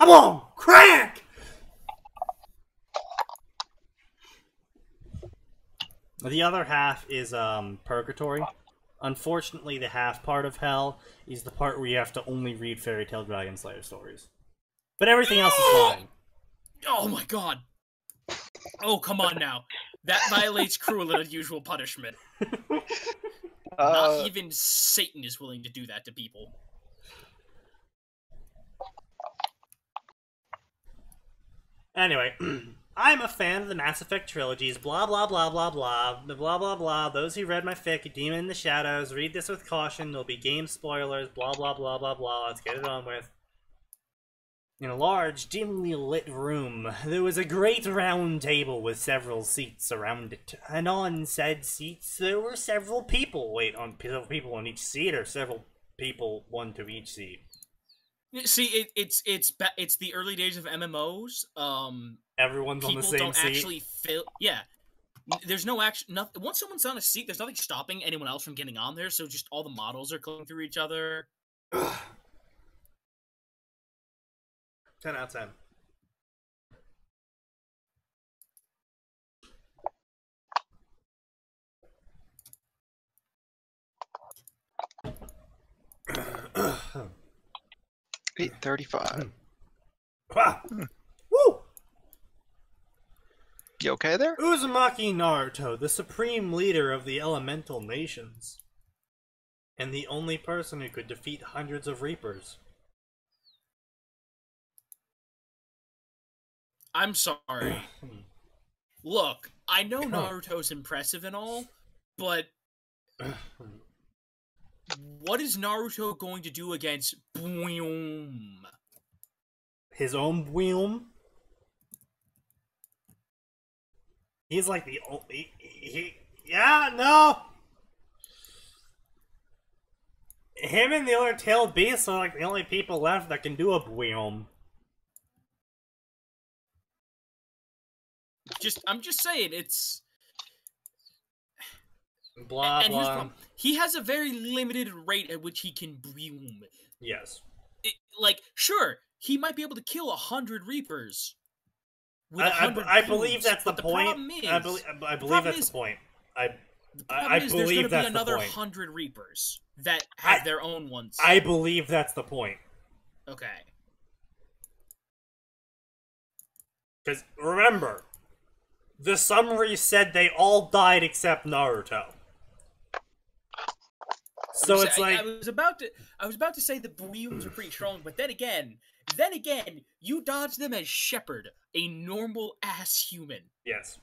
I'm on crack! The other half is purgatory. Unfortunately, the half part of hell is the part where you have to only read Fairy Tale Dragon Slayer stories. But everything else is fine. Oh my god! Oh, come on now. That violates cruel and unusual punishment. Not even Satan is willing to do that to people. Anyway, I'm a fan of the Mass Effect trilogies, blah blah blah blah blah, blah blah blah. Those who read my fic, Demon in the Shadows, read this with caution, there'll be game spoilers, blah blah blah blah blah, let's get it on with. In a large, dimly lit room, there was a great round table with several seats around it, and on said seats there were several people. Wait, several people on each seat, or several people, one to each seat? See, it's the early days of MMOs. Everyone's on the same seat. People don't actually fill. Yeah, there's no action. Once someone's on a seat, there's nothing stopping anyone else from getting on there. So just all the models are going through each other. 10 out of 10. 8:35. Ah. Woo! You okay there? Uzumaki Naruto, the supreme leader of the elemental nations, and the only person who could defeat hundreds of Reapers. I'm sorry. Look, I know Naruto's impressive and all, but what is Naruto going to do against Boom? His own Boom? He's like the only... Yeah, no! Him and the other tailed beasts are like the only people left that can do a Boom. I'm just saying, it's... Blah, and blah. he has a very limited rate at which he can boom. Yes. like, sure, he might be able to kill 100 Reapers. With I believe that's the point. Problem is, I believe that's the point. The problem is there's going to be another point. 100 Reapers that have their own ones. I believe that's the point. Okay. Because, remember, the summary said they all died except Naruto. So it's like... I was about to say the Booyums are pretty strong, but then again, you dodge them as Shepard, a normal-ass human. Yes.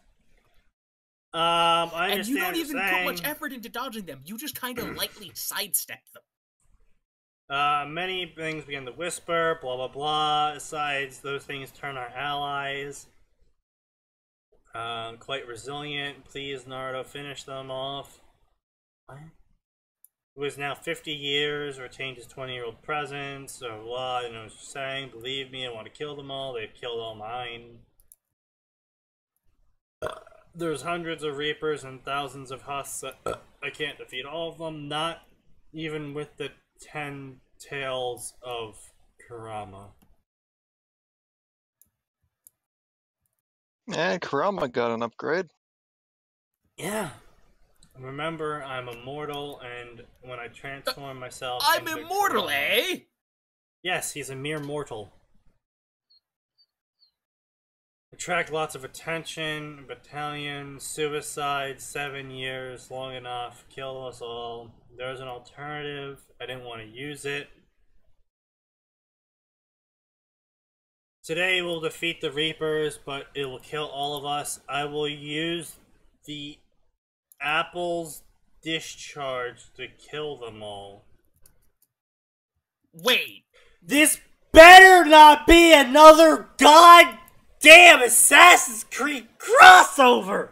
I understand. And you don't even put much effort into dodging them. You just kind of lightly sidestep them. Many things begin to whisper, blah blah blah. Besides, those things turn our allies. Quite resilient. Please, Naruto, finish them off. What? It was now 50 years, retained his 20-year-old presence, so blah, I don't know what you're saying. Believe me, I want to kill them all. They've killed all mine. There's hundreds of Reapers and thousands of Husks. I can't defeat all of them, not even with the 10 tails of Kurama. And Kurama got an upgrade. Yeah. Remember, I'm immortal, and when I transform myself I'm into immortal, Kurama, eh? Yes, he's a mere mortal. Attract lots of attention, battalion, suicide, 7 years, long enough, kill us all. There's an alternative, I didn't want to use it. Today we'll defeat the Reapers, but it will kill all of us. I will use the apple's discharge to kill them all. Wait. This better not be another goddamn Assassin's Creed crossover!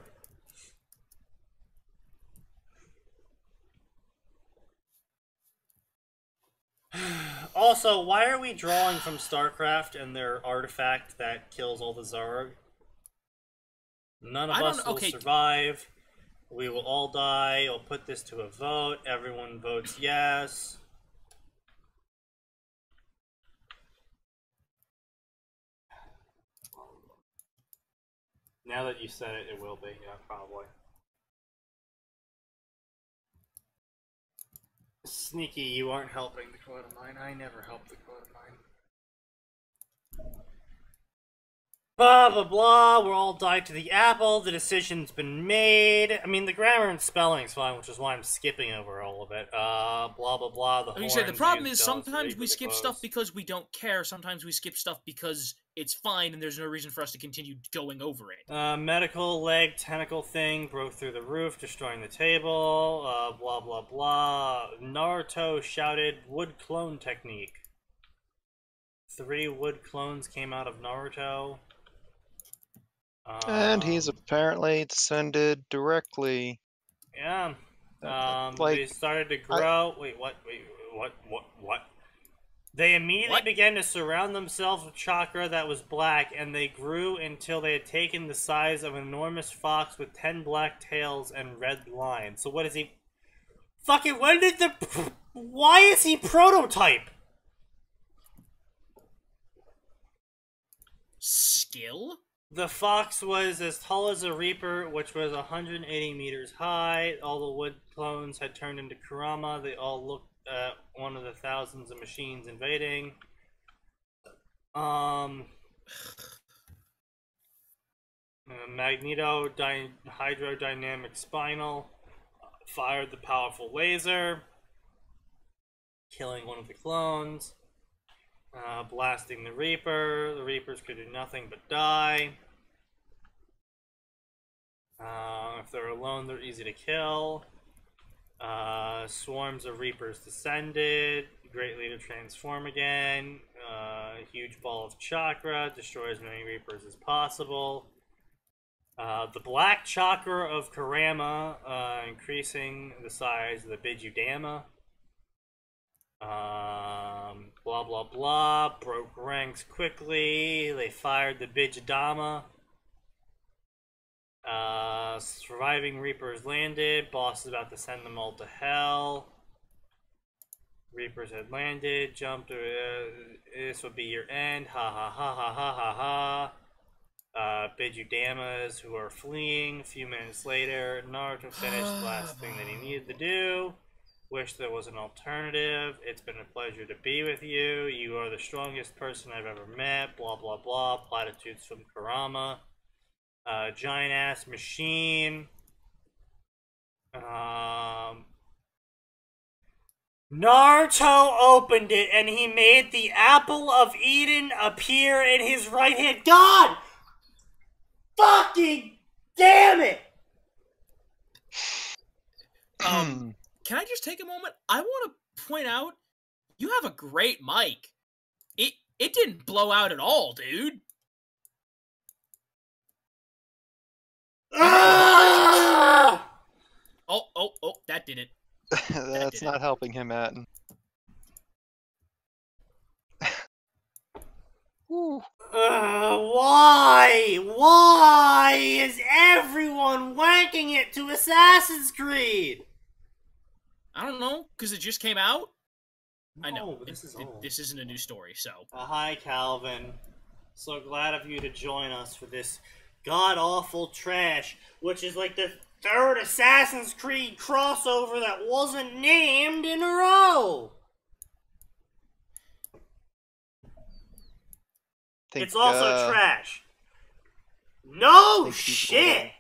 Also, why are we drawing from StarCraft and their artifact that kills all the Zerg? None of us will survive. We will all die. I'll put this to a vote. Everyone votes yes. Now that you said it, it will be. Yeah, probably. Sneaky, you aren't helping the quota mine. I never help the quota mine. Blah blah blah, we're all died to the apple, the decision's been made. I mean, the grammar and spelling's fine, which is why I'm skipping over all of it. Blah blah blah, the horns, the problem is sometimes we skip stuff because we don't care, sometimes we skip stuff because it's fine and there's no reason for us to continue going over it. Medical leg tentacle thing broke through the roof, destroying the table. Blah blah blah. Naruto shouted wood clone technique. 3 wood clones came out of Naruto. And he's apparently descended directly. Yeah. Like, they started to grow. Wait, what? What? They immediately began to surround themselves with chakra that was black, and they grew until they had taken the size of an enormous fox with 10 black tails and red lines. So what is he? Fucking when did the? Why is he prototype? Skill? The fox was as tall as a reaper, which was 180 meters high. All the wood clones had turned into Kurama. They all looked at one of the thousands of machines invading. Magneto hydrodynamic spinal fired the powerful laser, killing one of the clones. Blasting the Reaper. The Reapers could do nothing but die. If they're alone, they're easy to kill. Swarms of Reapers descended. Great leader transform again. Huge ball of chakra. Destroy as many Reapers as possible. The black chakra of Kurama, increasing the size of the Bijudama. Blah blah blah, broke ranks quickly, they fired the Bijudama. Surviving Reapers landed, boss is about to send them all to hell. Reapers had landed, jumped. This would be your end. Ha ha ha ha ha ha ha. Bid you damas who are fleeing. A few minutes later, Naruto finished the last thing that he needed to do. Wish there was an alternative. It's been a pleasure to be with you. You are the strongest person I've ever met. Blah blah blah. Platitudes from Kurama. Giant ass machine. Naruto opened it and he made the apple of Eden appear in his right hand. God! Fucking damn it! Can I just take a moment? I want to point out, you have a great mic. It didn't blow out at all, dude. Ah! Oh, that did it. That's not helping him, Atin. Why? Why is everyone wanking it to Assassin's Creed? I don't know, because it just came out. No, I know, but this isn't a new story, so. Hi, Calvin. So glad of you to join us for this god-awful trash, which is like the third Assassin's Creed crossover that wasn't named in a row. It's also trash. No shit!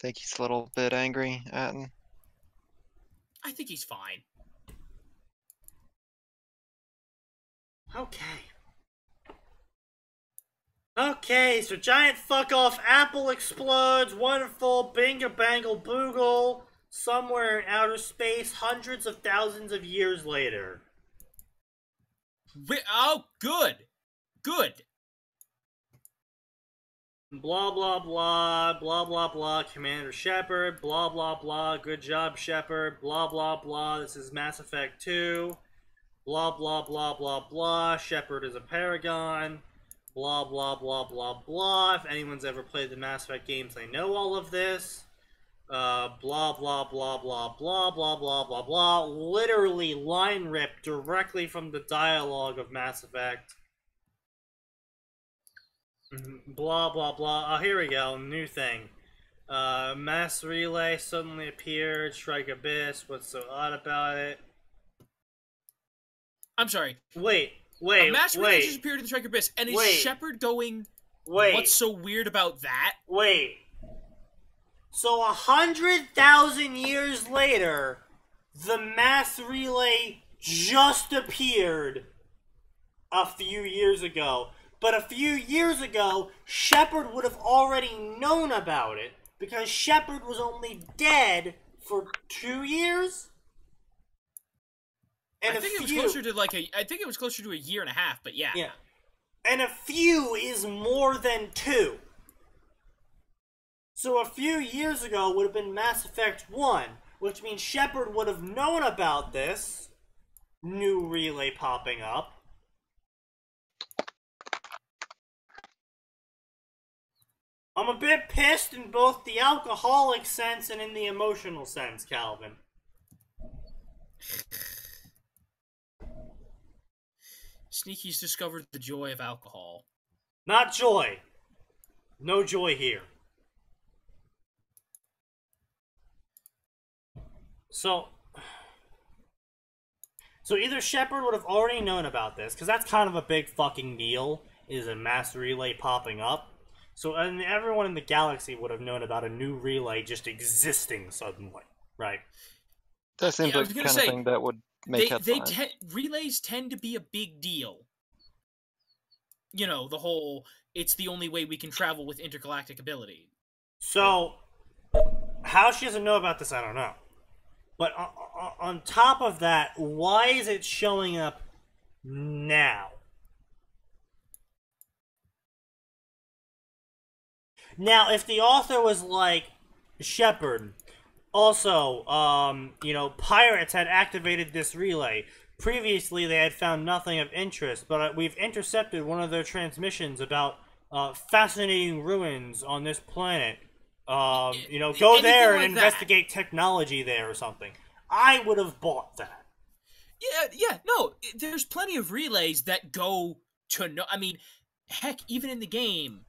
Think he's a little bit angry, Atin? I think he's fine. Okay. Okay, so giant fuck off apple explodes, wonderful binga bangle boogle, somewhere in outer space, hundreds of thousands of years later. Oh, good. Good. Blah blah blah, blah blah blah, Commander Shepard, blah blah blah, good job Shepard, blah blah blah, this is Mass Effect 2, blah blah blah blah blah, Shepard is a paragon, blah blah blah blah blah. If anyone's ever played the Mass Effect games, they know all of this. Blah blah blah blah blah blah blah blah blah. Literally line ripped directly from the dialogue of Mass Effect. Blah blah blah. Oh, here we go. New thing. Mass relay suddenly appeared. Strike Abyss. What's so odd about it? I'm sorry. Wait. A mass relay just appeared in the Strike Abyss, and is Shepard going? What's so weird about that? Wait. So 100,000 years later, the mass relay just appeared a few years ago. But a few years ago, Shepard would have already known about it because Shepard was only dead for 2 years. And I think it was closer to I think it was closer to a year and a half. But yeah. Yeah. And a few is more than 2. So a few years ago would have been Mass Effect 1, which means Shepard would have known about this new relay popping up. I'm a bit pissed in both the alcoholic sense and in the emotional sense, Calvin. Sneaky's discovered the joy of alcohol. Not joy. No joy here. So either Shepard would have already known about this, because that's kind of a big fucking deal, is a mass relay popping up. So and everyone in the galaxy would have known about a new relay just existing suddenly, right? That seems like the kind of thing that would make headlines. Relays tend to be a big deal. You know, the whole, it's the only way we can travel with intergalactic ability. So, how she doesn't know about this, I don't know. But on top of that, why is it showing up now? Now, if the author was like, Shepard, also, you know, pirates had activated this relay. Previously, they had found nothing of interest, but we've intercepted one of their transmissions about fascinating ruins on this planet. You know, go there and investigate technology there or something. I would have bought that. Yeah, no, there's plenty of relays that go to no. I mean, heck, even in the game,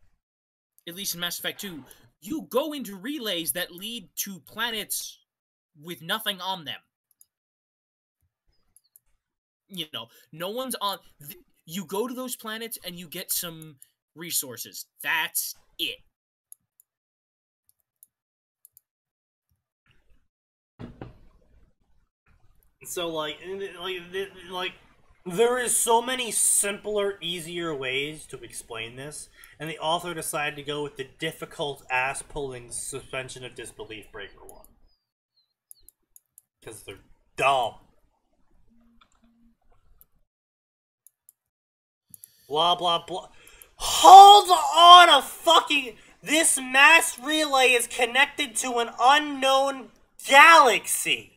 at least in Mass Effect 2, you go into relays that lead to planets with nothing on them. You know, no one's on. You go to those planets and you get some resources. That's it. So like there is so many simpler, easier ways to explain this, and the author decided to go with the difficult, ass-pulling suspension of disbelief breaker one. Because they're dumb. Blah, blah, blah. Hold on a fucking... This mass relay is connected to an unknown galaxy.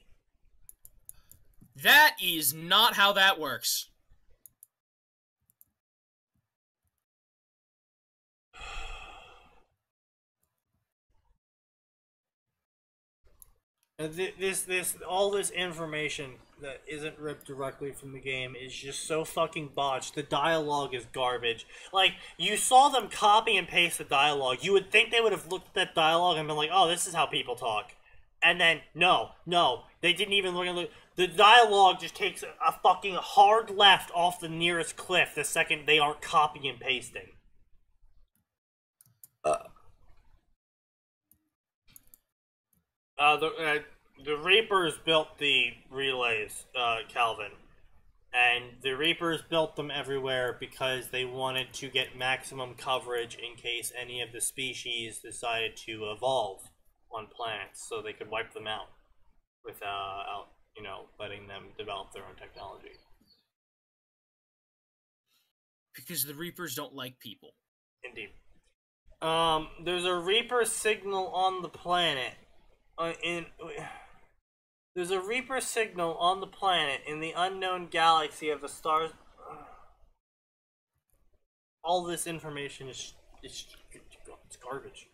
That is not how that works. All this information that isn't ripped directly from the game is just so fucking botched. The dialogue is garbage. Like, you saw them copy and paste the dialogue. You would think they would have looked at that dialogue and been like, oh, this is how people talk. And then, no, they didn't even look at the dialogue just takes a fucking hard left off the nearest cliff the second they aren't copy and pasting. The Reapers built the relays, Calvin. And the Reapers built them everywhere because they wanted to get maximum coverage in case any of the species decided to evolve on planets, so they could wipe them out without, letting them develop their own technology. Because the Reapers don't like people. Indeed. There's a Reaper signal on the planet. There's a Reaper signal on the planet in the unknown galaxy of the stars. All this information is it's garbage.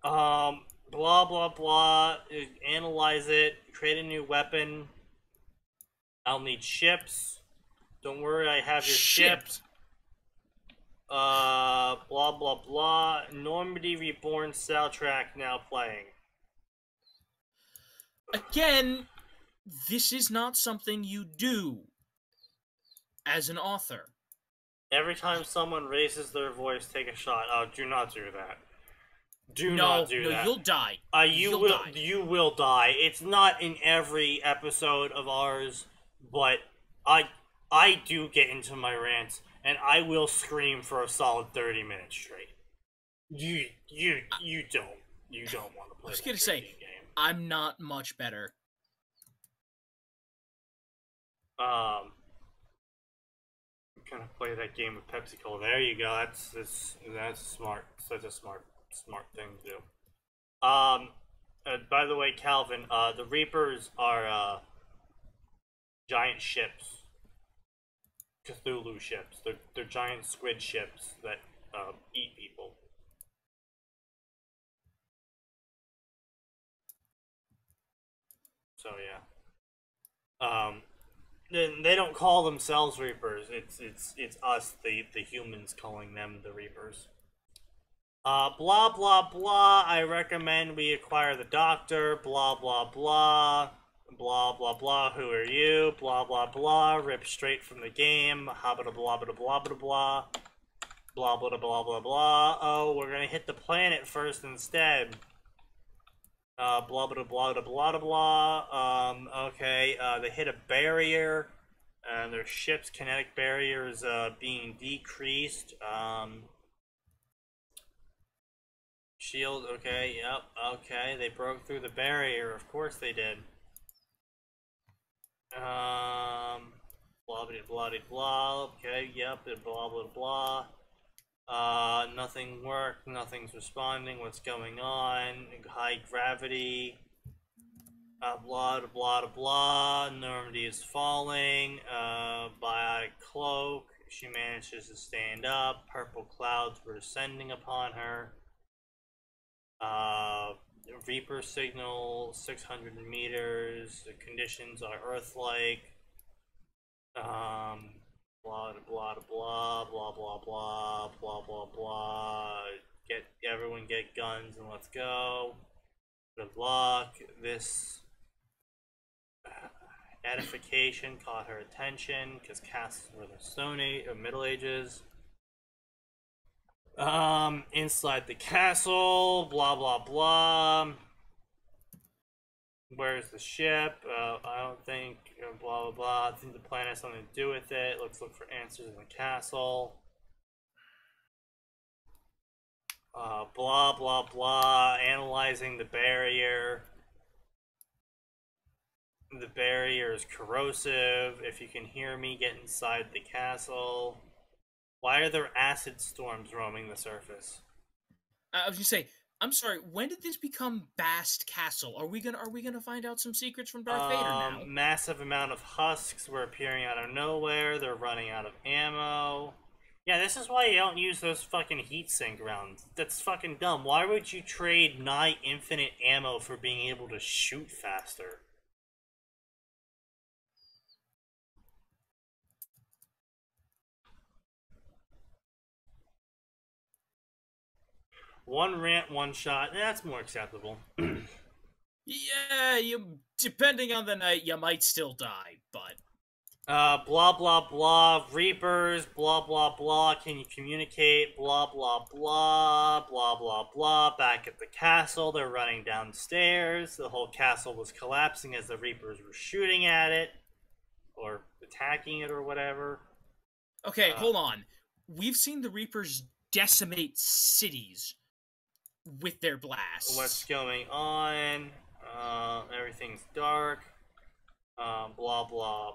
Blah blah blah. Analyze it. Create a new weapon. I'll need ships. Don't worry, I have your ships. Blah blah blah. Normandy Reborn soundtrack now playing. Again, this is not something you do as an author. Every time someone raises their voice, take a shot. Oh, do not do that. Do not do that. No, you'll die. You will die. It's not in every episode of ours, but I do get into my rants, and I will scream for a solid 30 minutes straight. You don't want to play. I was gonna say, game. I'm not much better. I'm gonna play that game with Pepsi Cola. There you go. That's smart. Such a smart thing to do. By the way, Calvin, the Reapers are giant ships, Cthulhu ships. They're giant squid ships that eat people. So yeah. They don't call themselves Reapers. It's us, the humans, calling them the Reapers. Blah blah blah. I recommend we acquire the Doctor. Blah blah blah. Blah blah blah. Who are you? Blah blah blah. Rip straight from the game. Habba blah blah blah blah blah. Blah blah blah blah blah. Oh, we're gonna hit the planet first instead. Blah blah blah blah blah blah. Okay. They hit a barrier, and their ship's kinetic barrier is being decreased. Shield. Okay. Yep. Okay. They broke through the barrier. Of course they did. Blah blah blah blah. Okay. Yep. Blah blah blah. Nothing worked, nothing's responding, what's going on, high gravity, blah blah blah, Normandy is falling, biotic cloak, she manages to stand up, purple clouds were descending upon her, Reaper signal, 600 meters, the conditions are Earth-like, Blah blah blah blah blah blah blah blah blah. Get everyone get guns and let's go. Good luck. This edification caught her attention because castles were the Stone Age or Middle Ages. Inside the castle, blah blah blah. Where's the ship? I don't think, blah blah blah. I think the plan has something to do with it. Let's look for answers in the castle. Blah blah blah. Analyzing the barrier. The barrier is corrosive. If you can hear me, get inside the castle. Why are there acid storms roaming the surface? I was gonna say, I'm sorry. When did this become Bast Castle? Are we gonna find out some secrets from Darth Vader now? Massive amount of husks were appearing out of nowhere. They're running out of ammo. Yeah, this is why you don't use those fucking heatsink rounds. That's fucking dumb. Why would you trade nigh infinite ammo for being able to shoot faster? One rant, one shot. That's more acceptable. Yeah, depending on the night, you might still die, but... Blah, blah, blah. Reapers, blah, blah, blah. Can you communicate? Blah, blah, blah. Blah, blah, blah. Back at the castle, they're running downstairs. The whole castle was collapsing as the Reapers were shooting at it. Or attacking it or whatever. Okay, hold on. We've seen the Reapers decimate cities with their blasts. What's going on? Everything's dark. Blah blah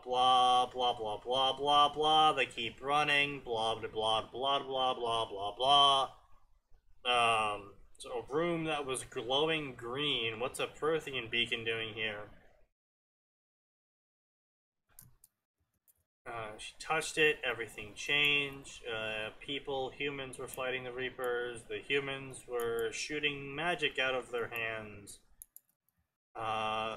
blah blah blah blah blah blah. They keep running. Blah blah blah blah blah blah blah blah. So a room that was glowing green. What's a Prothean beacon doing here? She touched it, everything changed. Humans were fighting the Reapers. The humans were shooting magic out of their hands.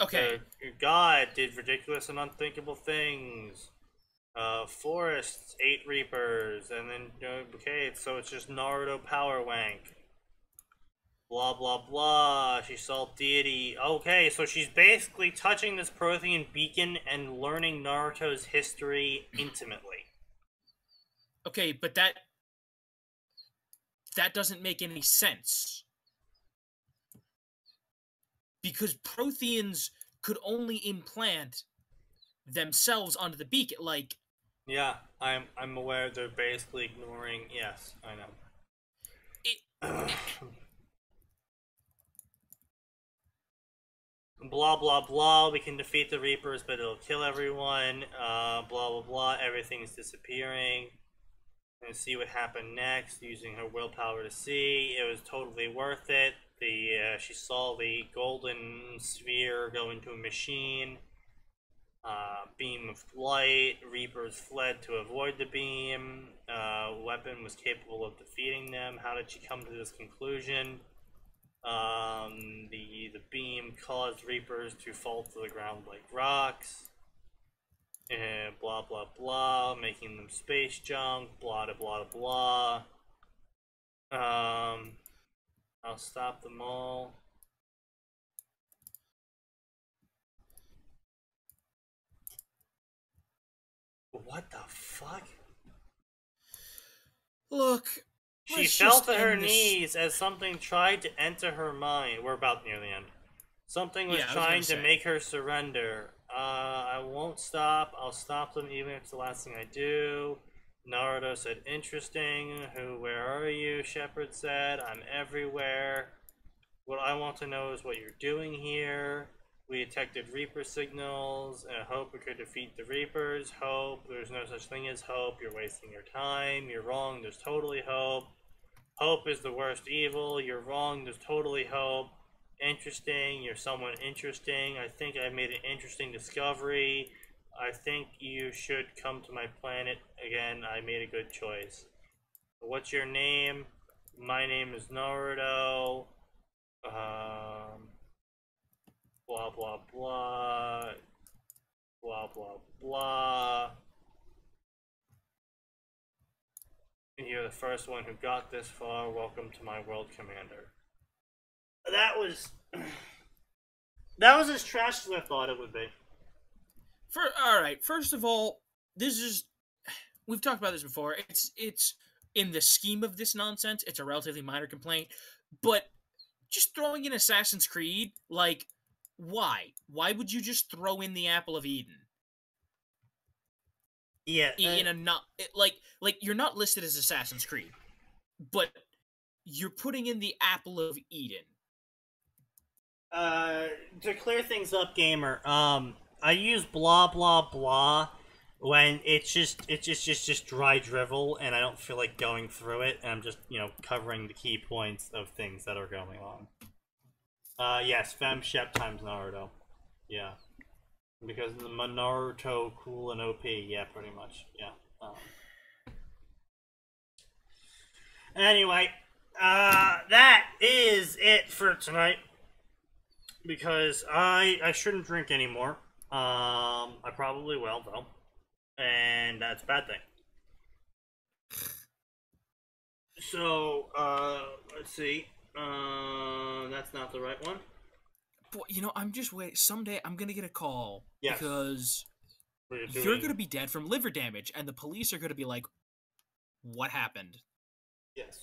Okay. God did ridiculous and unthinkable things. Forests ate Reapers, and then, okay, so it's just Naruto power wank. Blah blah blah, she saw deity. Okay, so she's basically touching this Prothean beacon and learning Naruto's history intimately. Okay, but that doesn't make any sense. Because Protheans could could implant themselves onto the beacon, like... Yeah, I'm aware they're basically ignoring... Yes, I know. Blah blah blah, we can defeat the Reapers, but it'll kill everyone. Blah blah blah, everything's disappearing. And see what happened next, using her willpower to see. It was totally worth it. She saw the golden sphere go into a machine. Beam of light. Reapers fled to avoid the beam. Weapon was capable of defeating them. How did she come to this conclusion? The beam caused Reapers to fall to the ground like rocks. Blah blah blah, making them space junk. Blah blah blah. I'll stop them all. What the fuck? Look, she fell to her knees as something tried to enter her mind. We're about near the end. Something was trying to make her surrender. I won't stop. I'll stop them even if it's the last thing I do. Naruto said, interesting. Where are you? Shepard said, I'm everywhere. What I want to know is what you're doing here. We detected Reaper signals, and I hope we could defeat the Reapers. Hope. There's no such thing as hope. You're wasting your time. You're wrong. There's totally hope. Hope is the worst evil. You're wrong. There's totally hope. Interesting. You're someone interesting. I think I made an interesting discovery. I think you should come to my planet again. I made a good choice. What's your name? My name is Naruto. Blah blah blah. Blah blah blah. you're the first one who got this far. Welcome to my world, Commander. That was as trash as I thought it would be. Alright, first of all, we've talked about this before. It's in the scheme of this nonsense, it's a relatively minor complaint, but just throwing in Assassin's Creed, like, why? Why would you just throw in the Apple of Eden? Yeah. You're not listed as Assassin's Creed, but you're putting in the Apple of Eden. To clear things up, gamer, I use blah blah blah when it's just dry drivel and I don't feel like going through it, and I'm just, covering the key points of things that are going on. Yes, Fem Shep times Naruto. Yeah. Because the Naruto cool and OP, yeah, pretty much. Yeah. Anyway, that is it for tonight. Because I shouldn't drink anymore. I probably will, though. And that's a bad thing. So, let's see. That's not the right one. Boy, I'm just waiting. Someday I'm gonna get a call. Yes. Because you're gonna be dead from liver damage, and the police are gonna be like, what happened? Yes.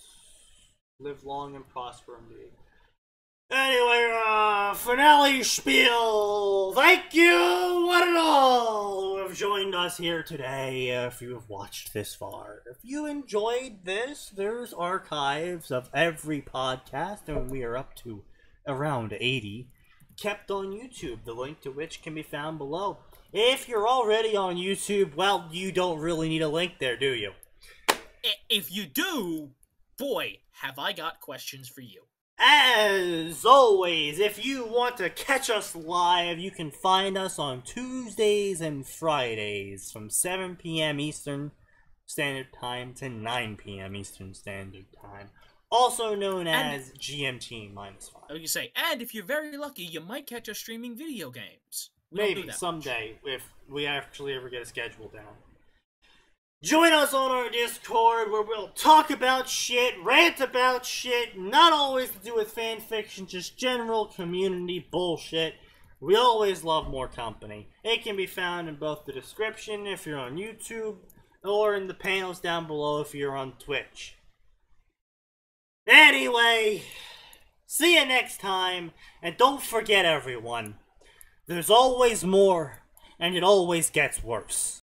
Live long and prosper indeed. Anyway, finale spiel. Thank you, one and all, who have joined us here today. If you have watched this far, if you enjoyed this, there's archives of every podcast, and we are up to around 80, kept on YouTube, the link to which can be found below. If you're already on YouTube, well, you don't really need a link there, do you? If you do, boy, have I got questions for you. As always, if you want to catch us live, you can find us on Tuesdays and Fridays from 7 p.m. Eastern Standard Time to 9 p.m. Eastern Standard Time, also known as GMT-5. I was gonna say, and if you're very lucky, you might catch us streaming video games. Maybe someday, if we actually ever get a schedule down. Join us on our Discord, where we'll talk about shit, rant about shit, not always to do with fan fiction, just general community bullshit. We always love more company. It can be found in both the description if you're on YouTube, or in the panels down below if you're on Twitch. Anyway, see you next time, and don't forget, everyone, there's always more, and it always gets worse.